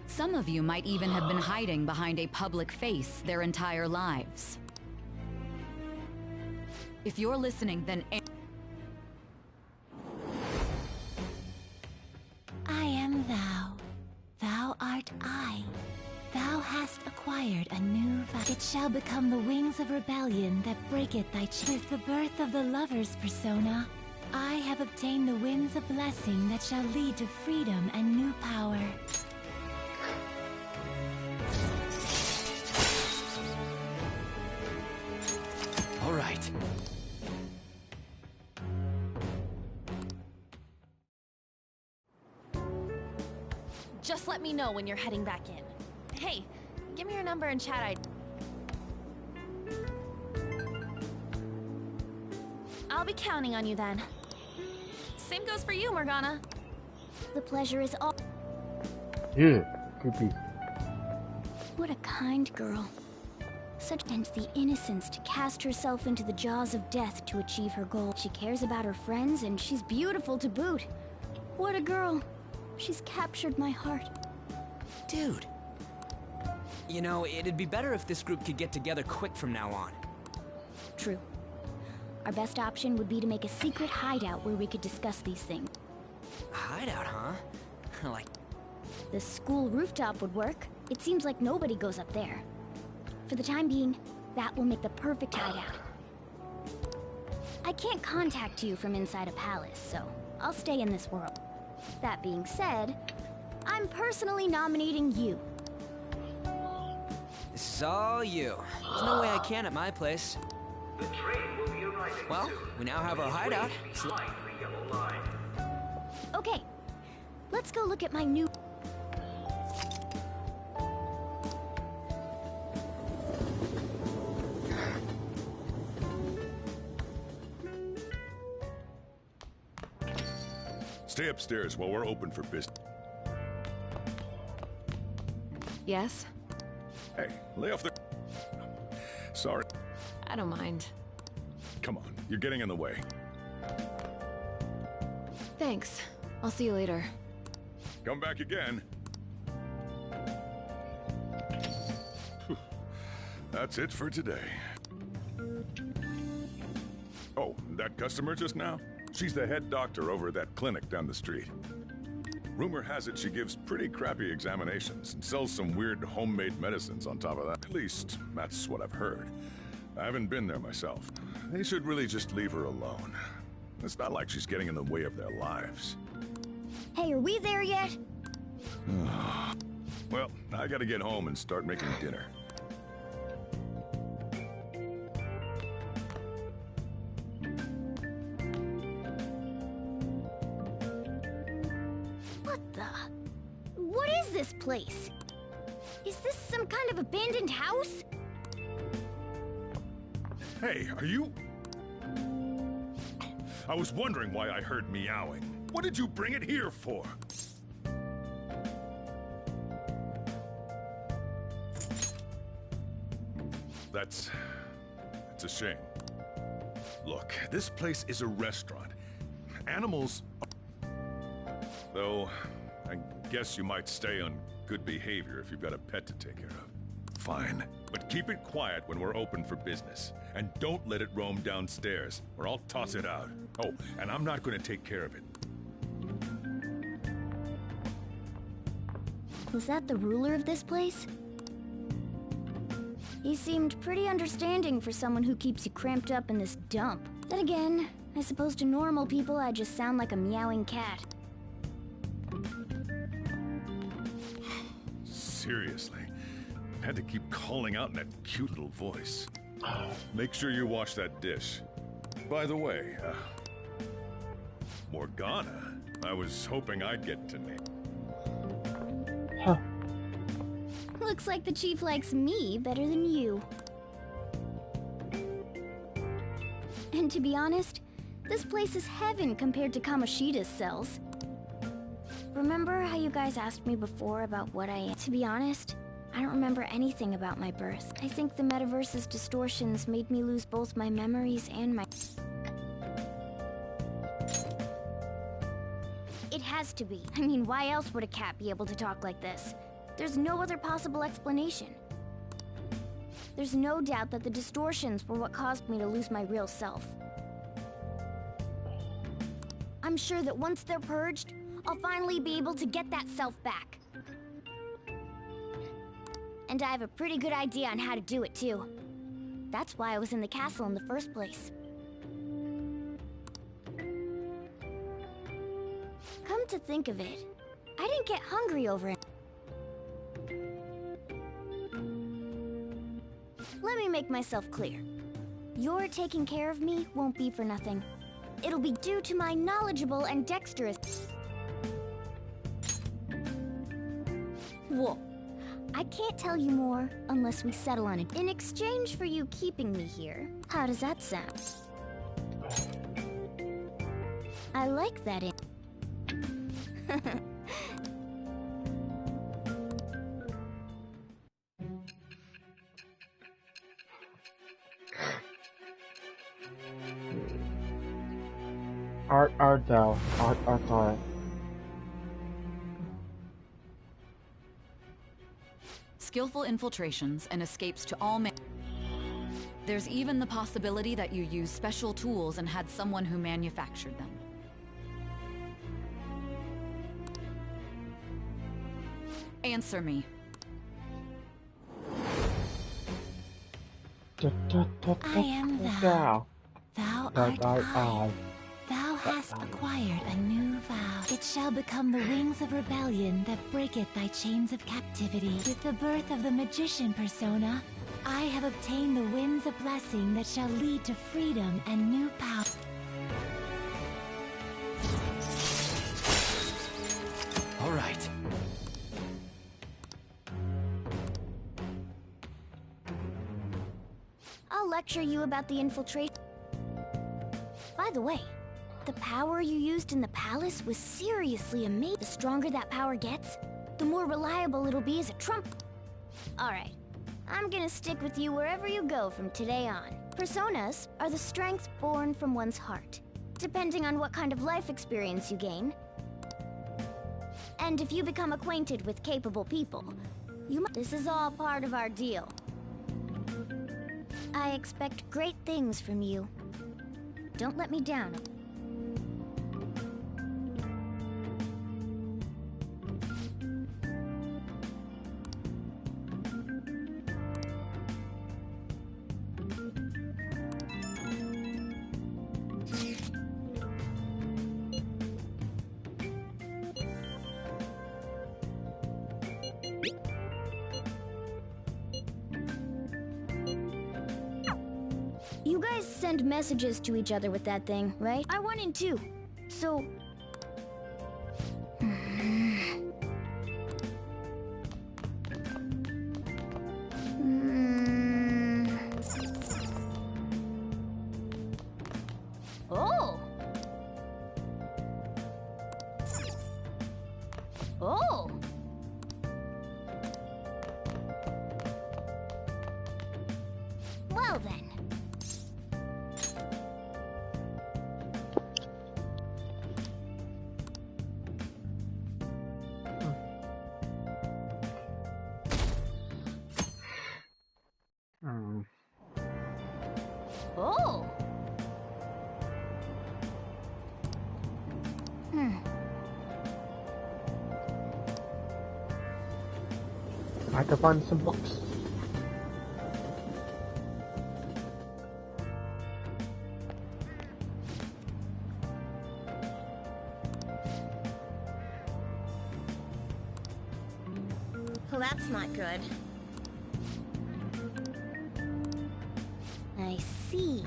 Some of you might even have been hiding behind a public face their entire lives. If you're listening, then... I am thou. Thou art I. Thou hast acquired a new it shall become the wings of rebellion that breaketh thy with the birth of the lover's persona. I have obtained the winds of blessing that shall lead to freedom and new power. All right. Just let me know when you're heading back in. Hey, give me your number and chat ID. I'll be counting on you then. Same goes for you, Morgana. The pleasure is all. Yeah, creepy. What a kind girl. Such and the innocence to cast herself into the jaws of death to achieve her goal. She cares about her friends and she's beautiful to boot. What a girl. She's captured my heart. Dude. You know, it'd be better if this group could get together quick from now on. True. Our best option would be to make a secret hideout where we could discuss these things. A hideout, huh? Like... The school rooftop would work. It seems like nobody goes up there. For the time being, that will make the perfect hideout. I can't contact you from inside a palace, so I'll stay in this world. That being said, I'm personally nominating you. This is all you. There's no way I can at my place. The train will be arriving well, soon. we now have our hideout. Flying the yellow line. Okay, let's go look at my new... Stay upstairs while we're open for business. Yes? Hey, lay off the... Sorry. I don't mind. Come on, you're getting in the way. Thanks. I'll see you later. Come back again. That's it for today. Oh, that customer just now? She's the head doctor over at that clinic down the street. Rumor has it she gives pretty crappy examinations and sells some weird homemade medicines on top of that. At least, that's what I've heard. I haven't been there myself. They should really just leave her alone. It's not like she's getting in the way of their lives. Hey, are we there yet? Well, I gotta get home and start making dinner. What is this place? Is this some kind of abandoned house? Hey, are you... I was wondering why I heard meowing. What did you bring it here for? That's a shame. Look, this place is a restaurant. Animals... Though, I guess you might stay on good behavior if you've got a pet to take care of. Fine. But keep it quiet when we're open for business. And don't let it roam downstairs, or I'll toss it out. Oh, and I'm not going to take care of it. Was that the ruler of this place? He seemed pretty understanding for someone who keeps you cramped up in this dump. Then again, I suppose to normal people I just sound like a meowing cat. Seriously. Had to keep calling out in that cute little voice. Make sure you wash that dish. By the way, Morgana, I was hoping I'd get to name. Huh. Looks like the chief likes me better than you. And to be honest, this place is heaven compared to Kamoshida's cells. Remember how you guys asked me before about what I am? To be honest, I don't remember anything about my birth. I think the metaverse's distortions made me lose both my memories and my... It has to be. I mean, why else would a cat be able to talk like this? There's no other possible explanation. There's no doubt that the distortions were what caused me to lose my real self. I'm sure that once they're purged, I'll finally be able to get that self back. And I have a pretty good idea on how to do it, too. That's why I was in the castle in the first place. Come to think of it, I didn't get hungry over it. Let me make myself clear. Your taking care of me won't be for nothing. It'll be due to my knowledgeable and dexterous... Whoa. I can't tell you more unless we settle on it. In exchange for you keeping me here, how does that sound? I like that in... Art thou, art I. Skillful infiltrations and escapes to all There's even the possibility that you used special tools and had someone who manufactured them. Answer me. I am thou. Thou art I. Thou hast acquired a new vow. It shall become the wings of rebellion that breaketh thy chains of captivity. With the birth of the magician persona, I have obtained the winds of blessing that shall lead to freedom and new power. All right. I'll lecture you about the infiltration. By the way, the power you used in the palace was seriously amazing. The stronger that power gets, the more reliable it'll be as a trump. Alright, I'm gonna stick with you wherever you go from today on. Personas are the strength born from one's heart, depending on what kind of life experience you gain. And if you become acquainted with capable people, this is all part of our deal. I expect great things from you. Don't let me down. You guys send messages to each other with that thing, right? I went in too. So... Oh! Oh! Well then. Oh! I can find some books. Well, that's not good. I see.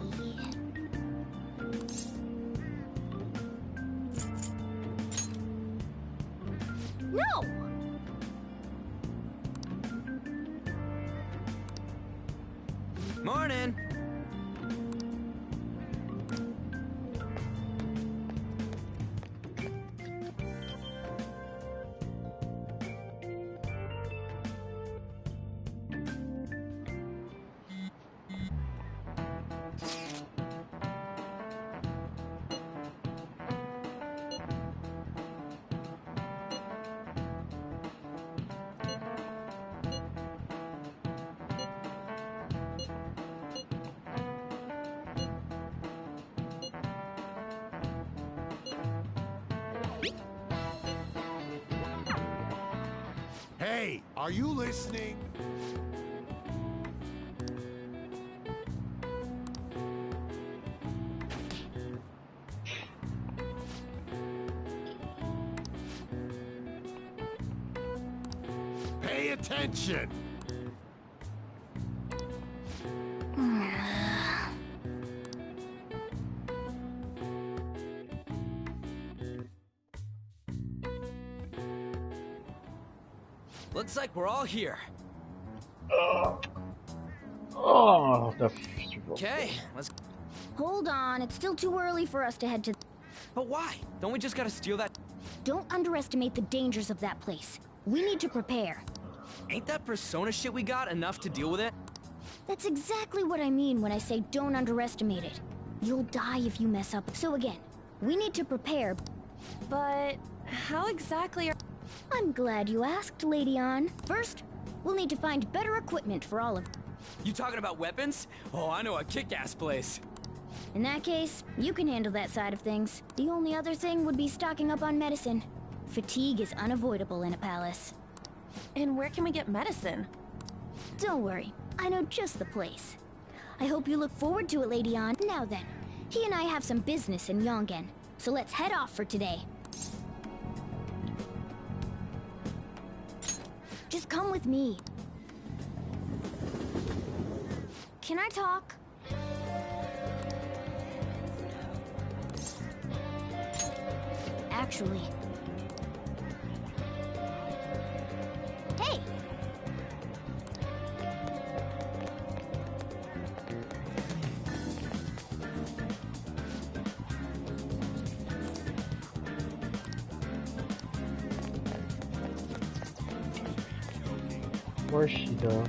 No! Morning! Hey, are you listening? Pay attention! Looks like we're all here. Oh, the. Okay, let's. Hold on, it's still too early for us to head to. But why? Don't we just gotta steal that? Don't underestimate the dangers of that place. We need to prepare. Ain't that persona shit we got enough to deal with it? That's exactly what I mean when I say don't underestimate it. You'll die if you mess up. So again, we need to prepare. But how exactly are... I'm glad you asked, Lady Ann. First, we'll need to find better equipment for all of... You talking about weapons? Oh, I know a kick-ass place. In that case, you can handle that side of things. The only other thing would be stocking up on medicine. Fatigue is unavoidable in a palace. And where can we get medicine? Don't worry, I know just the place. I hope you look forward to it, Lady Ann. Now then, he and I have some business in Yongen, so let's head off for today. Just come with me. Can I talk? Actually... Hey! Where's she though?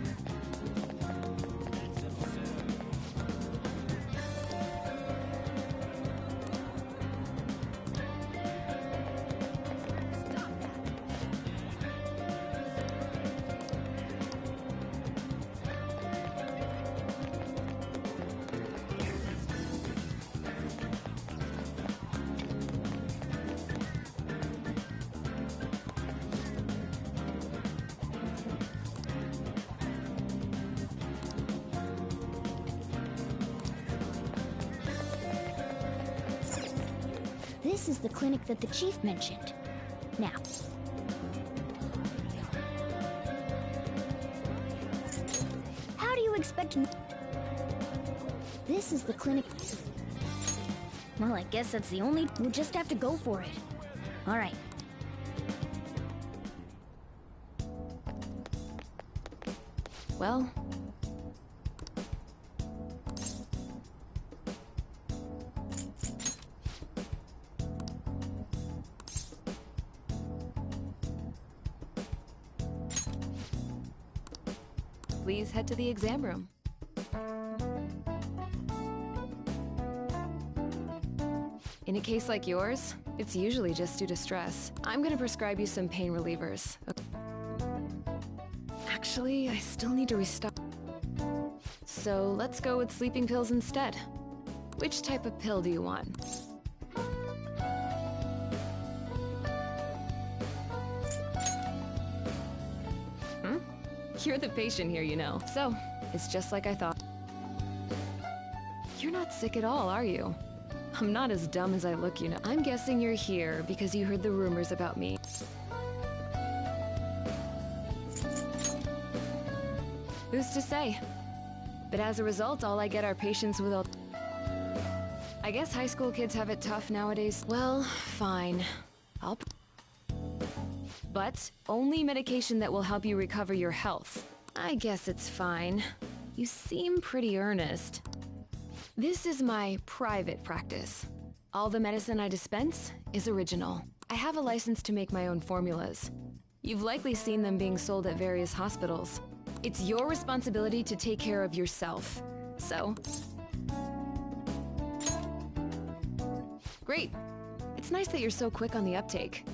This is the clinic that the chief mentioned. Now. How do you expect... This is the clinic... Well, I guess that's the only... We'll just have to go for it. All right. Well... Please head to the exam room. In a case like yours, it's usually just due to stress. I'm gonna prescribe you some pain relievers. Actually, I still need to restock. So let's go with sleeping pills instead. Which type of pill do you want? You're the patient here, you know. So, it's just like I thought. You're not sick at all, are you? I'm not as dumb as I look, you know. I'm guessing you're here because you heard the rumors about me. Who's to say? But as a result, all I get are patients with all... I guess high school kids have it tough nowadays. Well, fine. I'll... But only medication that will help you recover your health. I guess it's fine. You seem pretty earnest. This is my private practice. All the medicine I dispense is original. I have a license to make my own formulas. You've likely seen them being sold at various hospitals. It's your responsibility to take care of yourself. So... Great. It's nice that you're so quick on the uptake.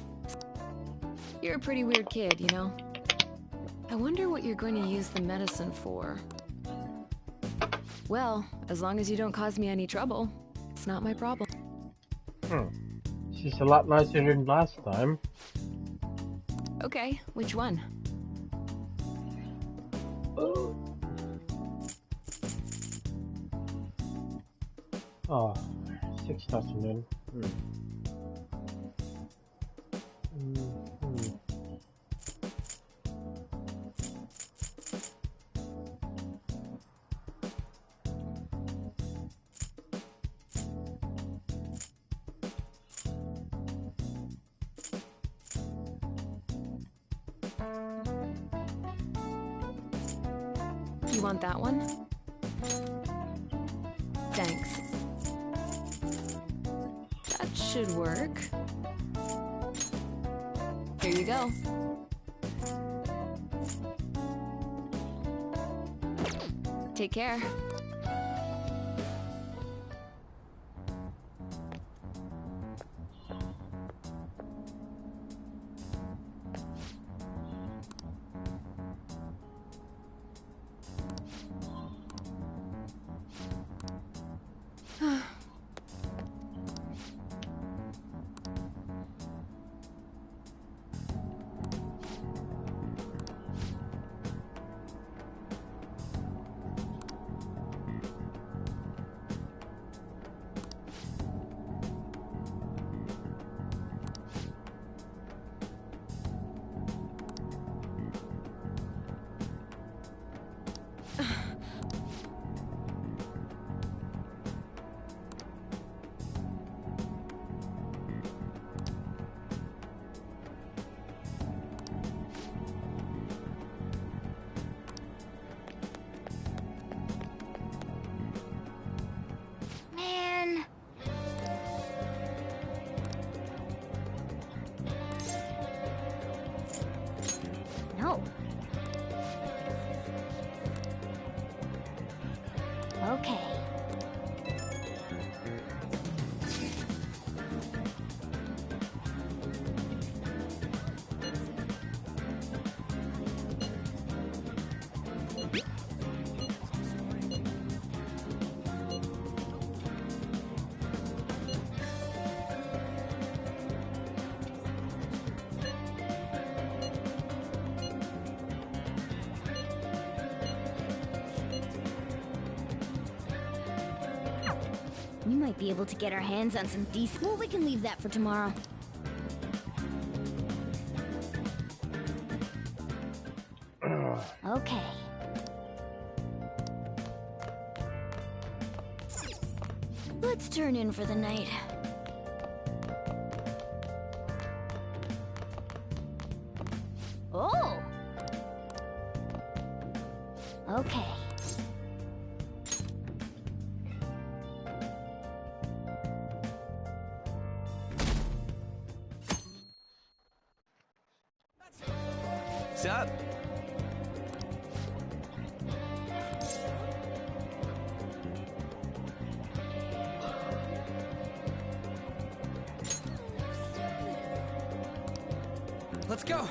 You're a pretty weird kid, you know? I wonder what you're going to use the medicine for. Well, as long as you don't cause me any trouble, it's not my problem. She's a lot nicer than last time. Okay, which one? Oh, 6,000 yen. You want that one? Thanks. That should work. Here you go. Take care. Man. No. Okay. We might be able to get our hands on some decent... Well, we can leave that for tomorrow. Okay. Let's turn in for the night. Oh! Okay. What's up? Let's go.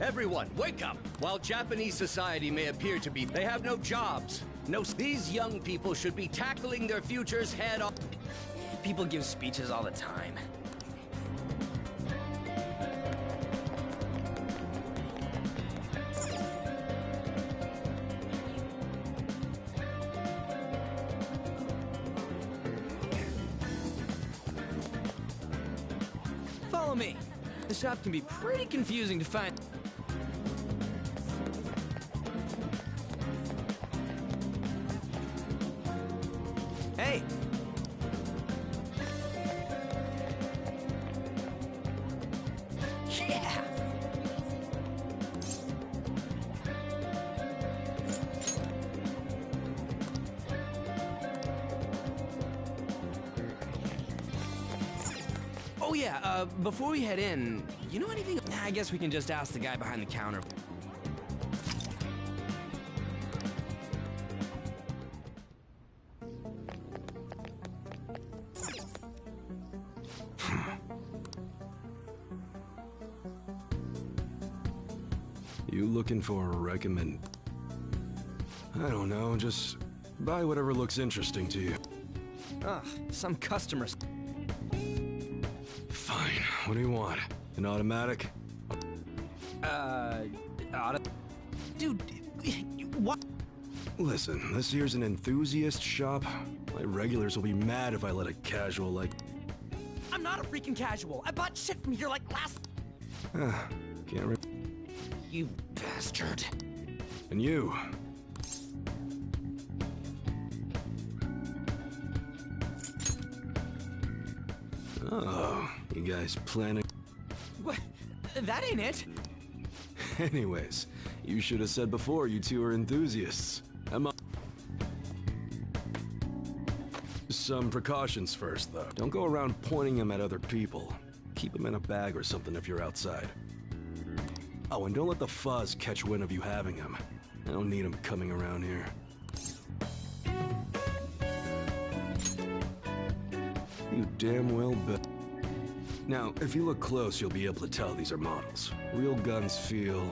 Everyone, wake up! While Japanese society may appear to be, they have no jobs. These young people should be tackling their futures head on. People give speeches all the time. Follow me. The shop can be pretty confusing to find. Hey! Yeah! Oh yeah, before we head in, you know anything? I guess we can just ask the guy behind the counter. You looking for a recommend? I don't know, just buy whatever looks interesting to you. Ugh, some customers. Fine. What do you want? An automatic? Dude, what? Listen, this here's an enthusiast shop. My regulars will be mad if I let a casual like... I'm not a freaking casual. I bought shit from here like last... Can't re... You bastard. And you. Oh, you guys planning... What? That ain't it. Anyways, you should have said before you two are enthusiasts. Some precautions first, though. Don't go around pointing them at other people. Keep them in a bag or something if you're outside. Oh, and don't let the fuzz catch wind of you having them. I don't need them coming around here. You damn well bet. Now, if you look close, you'll be able to tell these are models. Real guns feel...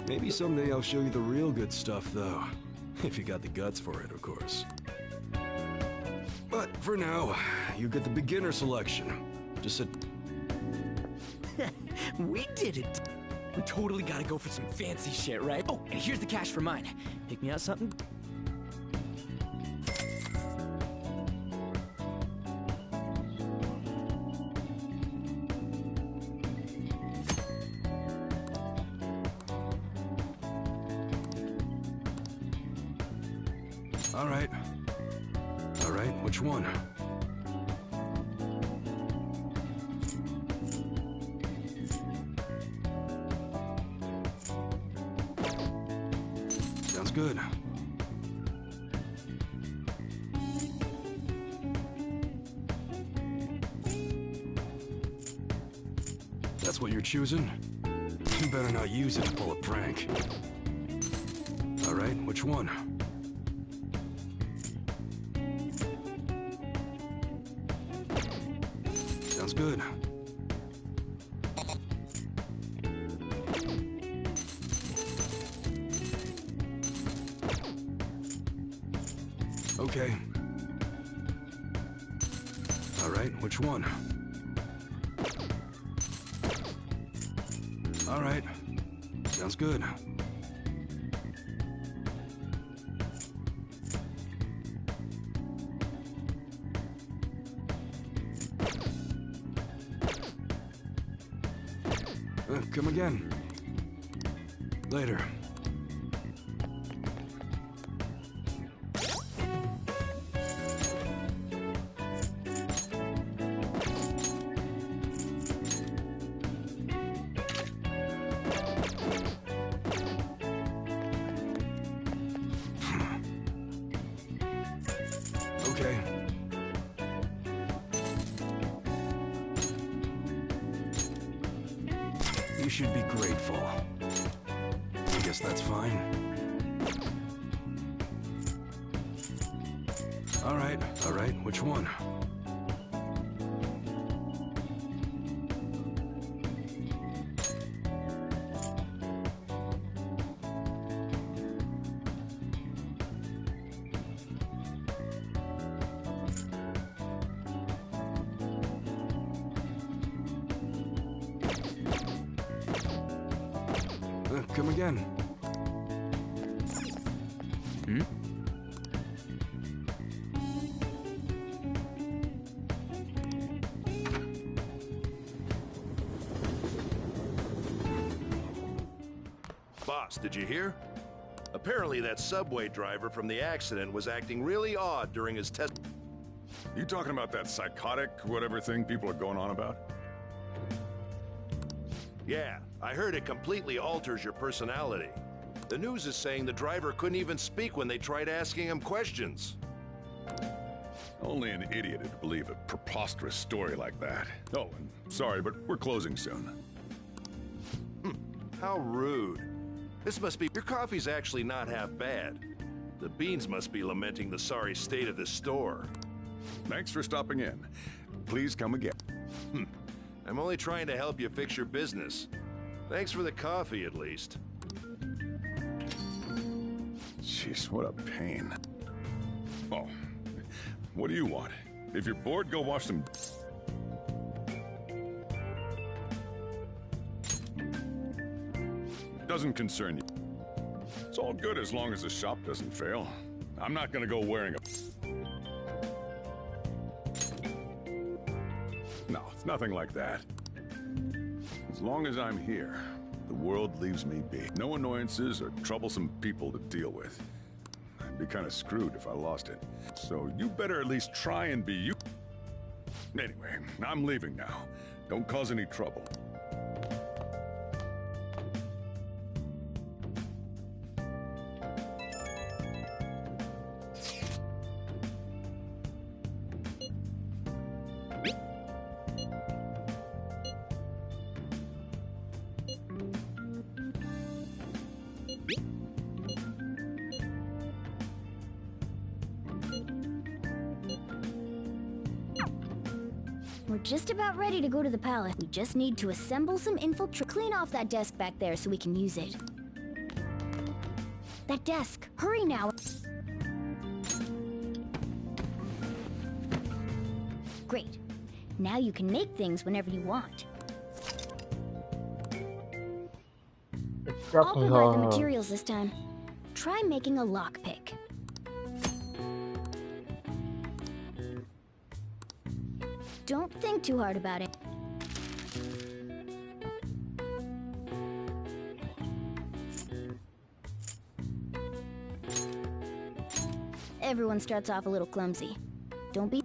Maybe someday I'll show you the real good stuff, though. If you got the guts for it, of course. But for now, you get the beginner selection. Just sit... We did it. We totally gotta go for some fancy shit, right? Oh, and here's the cash for mine. Pick me out something. All right. All right, which one? Sounds good. That's what you're choosing? You better not use it to pull a prank. All right, which one? Sounds good. Okay. All right, which one? All right. Sounds good. Come again. Later. Okay. You should be grateful. I guess that's fine. All right, which one? Come again. Hmm? Boss, did you hear? Apparently that subway driver from the accident was acting really odd during his test. You talking about that psychotic whatever thing people are going on about? Yeah, I heard it completely alters your personality. The news is saying the driver couldn't even speak when they tried asking him questions. Only an idiot would believe a preposterous story like that. Oh, and sorry, but we're closing soon. How rude. This must be... Your coffee's actually not half bad. The beans must be lamenting the sorry state of this store. Thanks for stopping in. Please come again. I'm only trying to help you fix your business. Thanks for the coffee, at least. Jeez, what a pain. Oh, what do you want? If you're bored, go watch some... doesn't concern you. It's all good as long as the shop doesn't fail. I'm not gonna go wearing a... No, it's nothing like that. As long as I'm here, the world leaves me be. No annoyances or troublesome people to deal with. I'd be kind of screwed if I lost it. So you better at least try and be you. Anyway, I'm leaving now. Don't cause any trouble. We're just about ready to go to the palace. We just need to assemble some clean off that desk back there so we can use it. That desk! Hurry now! Great. Now you can make things whenever you want. I'll provide the materials this time. Try making a lockpick. Don't think too hard about it. Everyone starts off a little clumsy. Don't be...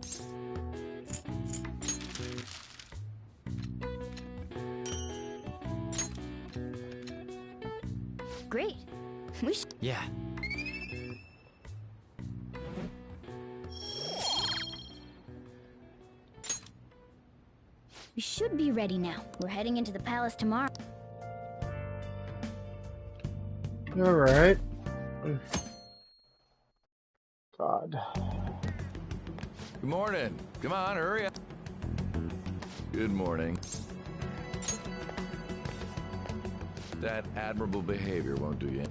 Great. Yeah. We should be ready now. We're heading into the palace tomorrow. Alright. God. Good morning. Come on, hurry up. Good morning. That admirable behavior won't do you.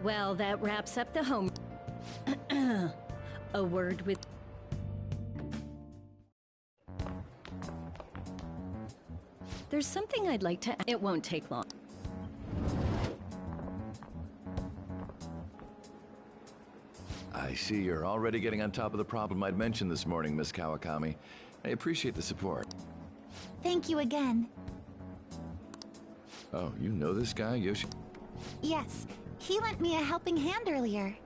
Well, that wraps up the home. A word with... There's something I'd like to... It won't take long. I see you're already getting on top of the problem I'd mentioned this morning, Miss Kawakami. I appreciate the support. Thank you again. Oh, you know this guy, Yoshi? Yes, he lent me a helping hand earlier.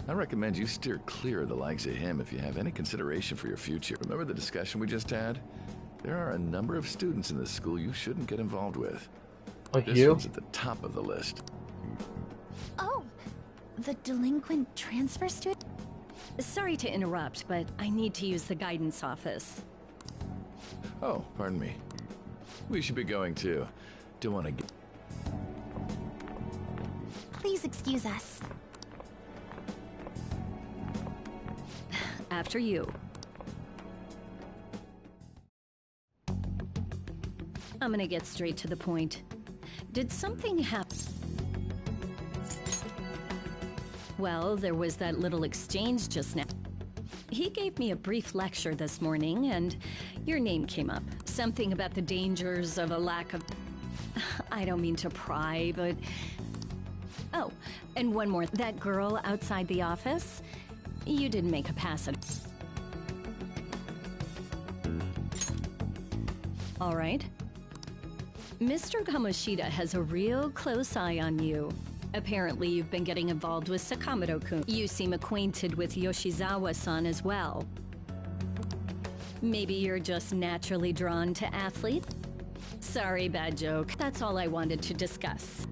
I recommend you steer clear of the likes of him if you have any consideration for your future. Remember the discussion we just had? There are a number of students in this school you shouldn't get involved with. Like this you? one's at the top of the list. Oh, the delinquent transfer student? Sorry to interrupt, but I need to use the guidance office. Oh, pardon me. We should be going too. Don't want to get... Please excuse us. After you. I'm gonna get straight to the point. Did something happen? Well, there was that little exchange just now. He gave me a brief lecture this morning, and your name came up. Something about the dangers of a lack of... I don't mean to pry, but... Oh, and one more. That girl outside the office? You didn't make a pass at... All right. Mr. Kamoshida has a real close eye on you. Apparently, you've been getting involved with Sakamoto-kun. You seem acquainted with Yoshizawa-san as well. Maybe you're just naturally drawn to athletes? Sorry, bad joke. That's all I wanted to discuss.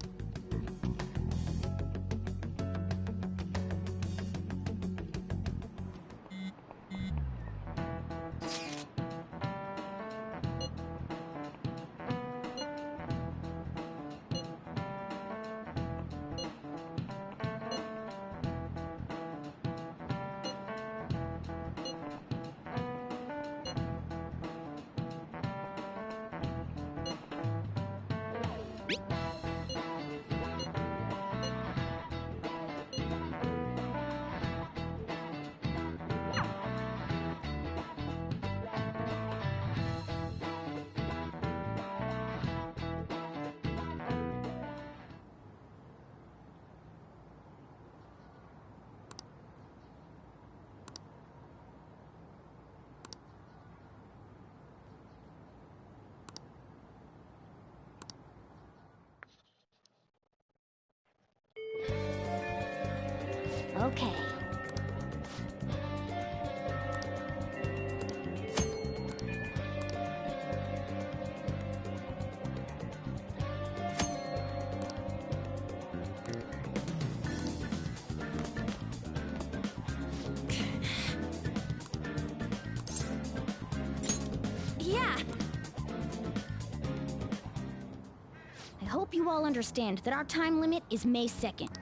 I hope you all understand that our time limit is May 2nd.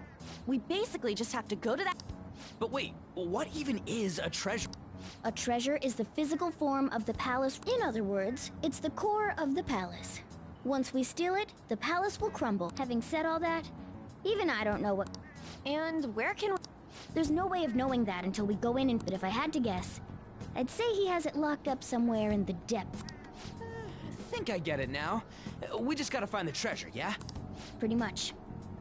We basically just have to go to that... But wait, what even is a treasure? A treasure is the physical form of the palace. In other words, it's the core of the palace. Once we steal it, the palace will crumble. Having said all that, even I don't know what... And where can we... There's no way of knowing that until we go in and... But if I had to guess, I'd say he has it locked up somewhere in the depths. I think I get it now. We just gotta find the treasure, yeah? Pretty much.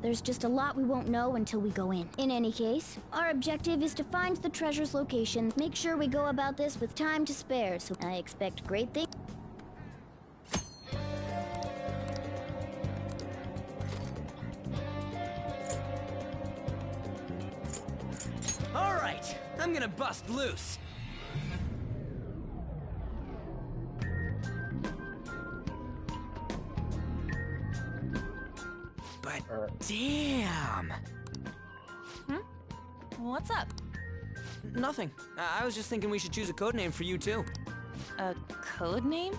There's just a lot we won't know until we go in. In any case, our objective is to find the treasure's location. Make sure we go about this with time to spare, so I expect great things. All right, I'm gonna bust loose. But damn! What's up? Nothing. I was just thinking we should choose a code name for you too. A code name?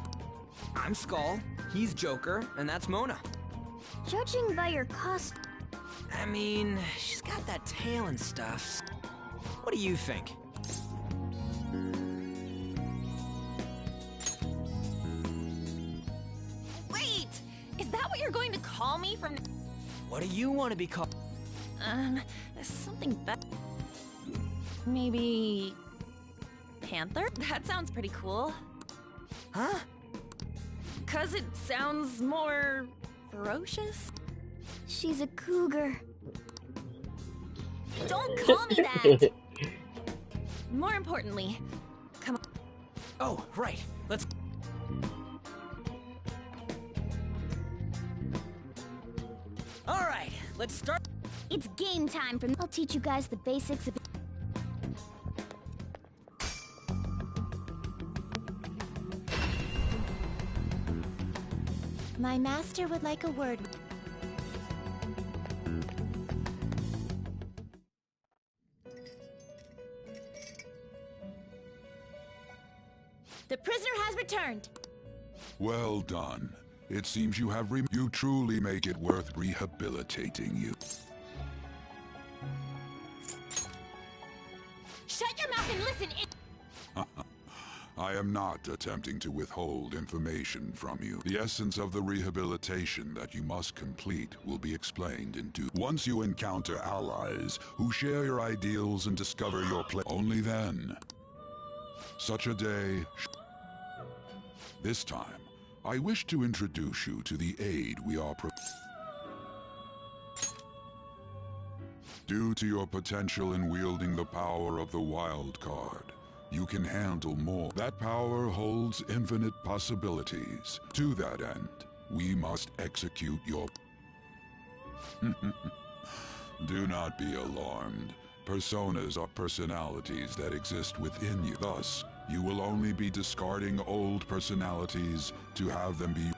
I'm Skull, he's Joker, and that's Mona. Judging by your costume... I mean, she's got that tail and stuff. What do you think? Wait! Is that what you're going to call me from... What do you want to be called? Something better. Maybe... Panther? That sounds pretty cool. Huh? 'Cause it sounds more... ferocious? She's a cougar. Don't call me that! More importantly, come on. Oh, right. Let's... All right, let's start... It's game time for me. I'll teach you guys the basics of... My master would like a word. The prisoner has returned. Well done. It seems you have you truly make it worth rehabilitating you. Shut your mouth and listen. I am not attempting to withhold information from you. The essence of the rehabilitation that you must complete will be explained in due. Once you encounter allies who share your ideals and discover your place, only then. Such a day. This time, I wish to introduce you to the aid we are Due to your potential in wielding the power of the wild card, you can handle more. That power holds infinite possibilities. To that end, we must execute your... Do not be alarmed. Personas are personalities that exist within you. Thus, you will only be discarding old personalities to have them be...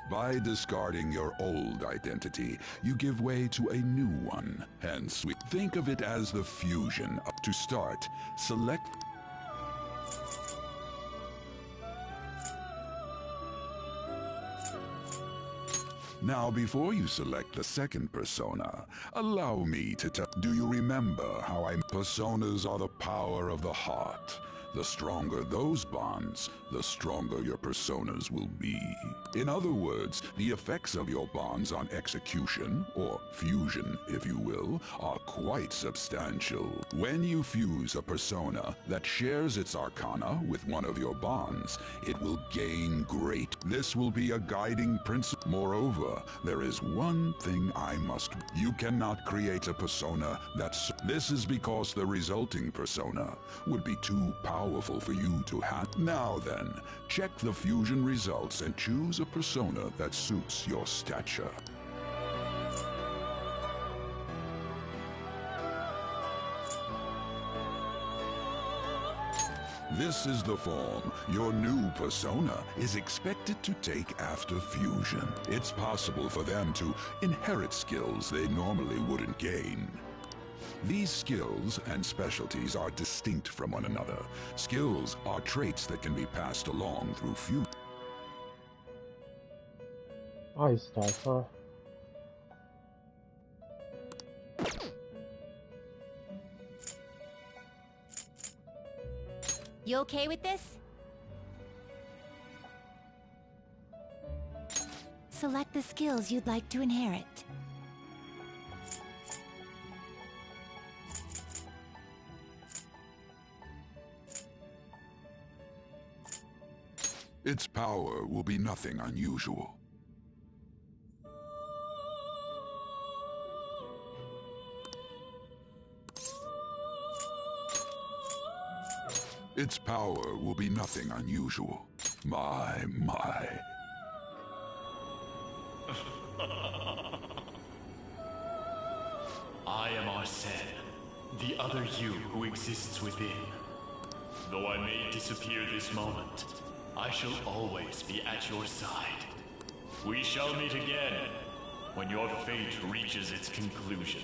By discarding your old identity, you give way to a new one. Hence, we think of it as the fusion. To start, select... Now, before you select the second persona, allow me to tell... Do you remember how Personas are the power of the heart. The stronger those bonds, the stronger your personas will be. In other words, the effects of your bonds on execution, or fusion if you will, are quite substantial. When you fuse a persona that shares its arcana with one of your bonds, it will gain great. This will be a guiding principle. Moreover, there is one thing I must... You cannot create a persona that's... This is because the resulting persona would be too powerful for you to have. Now then, check the fusion results and choose a persona that suits your stature. This is the form your new persona is expected to take after fusion. It's possible for them to inherit skills they normally wouldn't gain. These skills and specialties are distinct from one another. Skills are traits that can be passed along through few. Ice stuff, huh? You okay with this? Select the skills you'd like to inherit. Its power will be nothing unusual. Its power will be nothing unusual. My. I am Arsene, the other you who exists within. Though I may disappear this moment, I shall always be at your side. We shall meet again when your fate reaches its conclusion.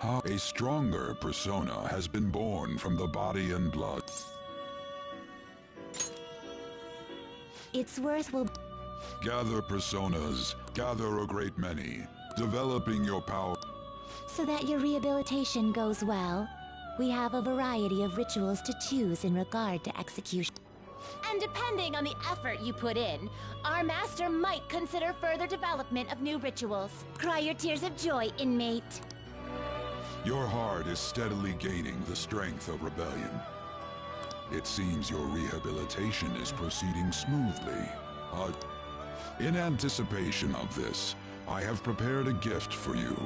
How a stronger persona has been born from the body and blood. Its worth will... Gather personas, gather a great many, developing your power. So that your rehabilitation goes well, we have a variety of rituals to choose in regard to execution. And depending on the effort you put in, our master might consider further development of new rituals. Cry your tears of joy, inmate. Your heart is steadily gaining the strength of rebellion. It seems your rehabilitation is proceeding smoothly. In anticipation of this, I have prepared a gift for you.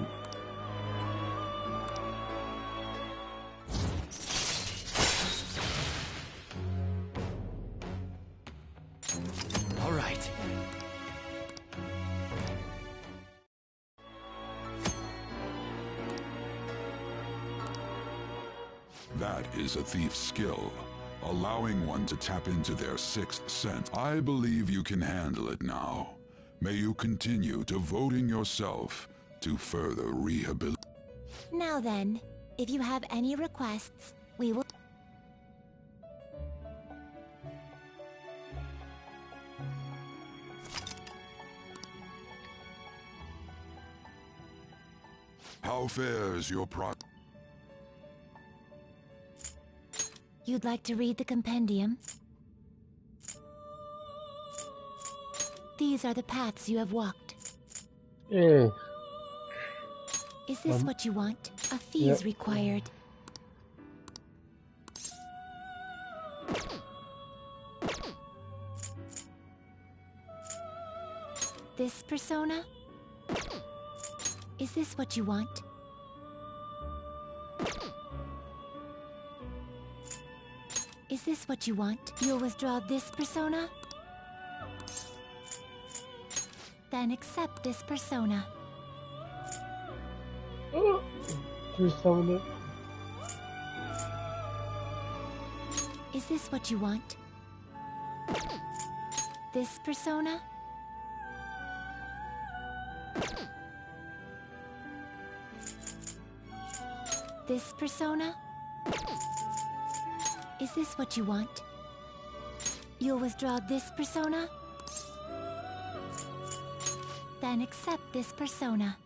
All right. That is a thief's skill, allowing one to tap into their sixth sense. I believe you can handle it now. May you continue devoting yourself to further rehabilitation. Now then, if you have any requests, we will... How fares your You'd like to read the compendium? These are the paths you have walked. Yeah. Is this what you want? A fee is required. This persona? Is this what you want? Is this what you want? You'll withdraw this persona? Then accept this persona. Persona. Is this what you want? This persona? This persona? Is this what you want? You'll withdraw this persona? Then accept this persona.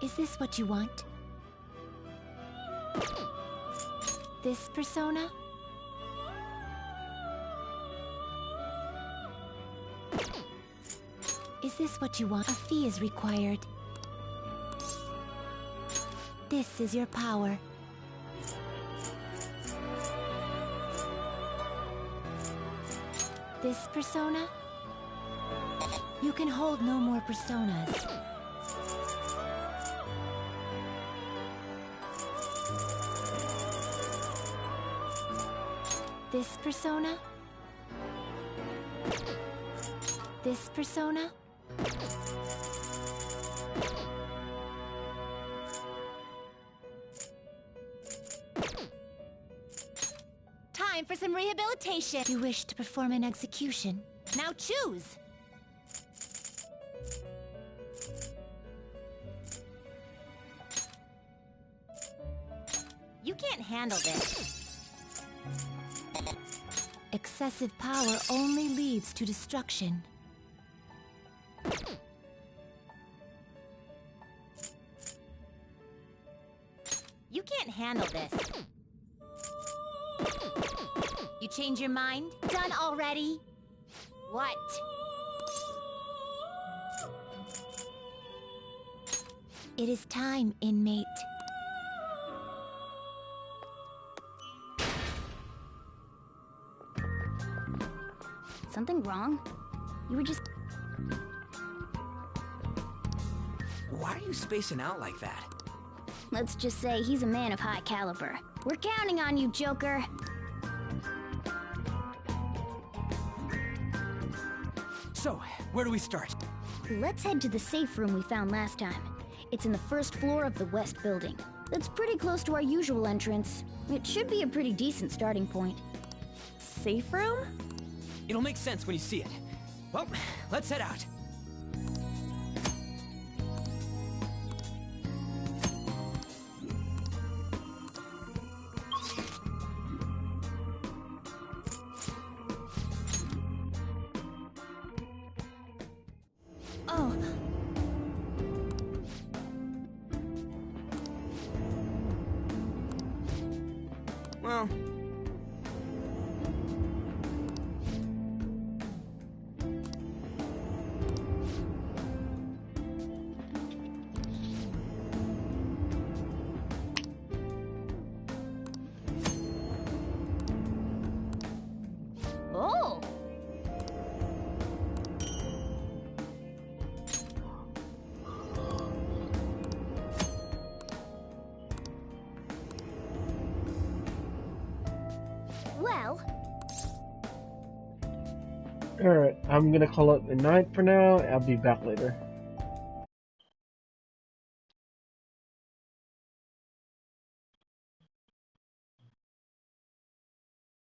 Is this what you want? This persona? Is this what you want? A fee is required. This is your power. This persona? You can hold no more personas. This persona? This persona? Time for some rehabilitation. You wish to perform an execution. Now choose! You can't handle this. Excessive power only leads to destruction. You can't handle this. You change your mind? Done already? What? It is time, inmate. Something wrong? You were just... Why are you spacing out like that? Let's just say he's a man of high caliber. We're counting on you, Joker. So, where do we start? Let's head to the safe room we found last time. It's in the first floor of the west building. That's pretty close to our usual entrance. It should be a pretty decent starting point. Safe room? It'll make sense when you see it. Well, let's head out. Oh. Well... Oh! Well... Alright, I'm gonna call it a night for now. I'll be back later.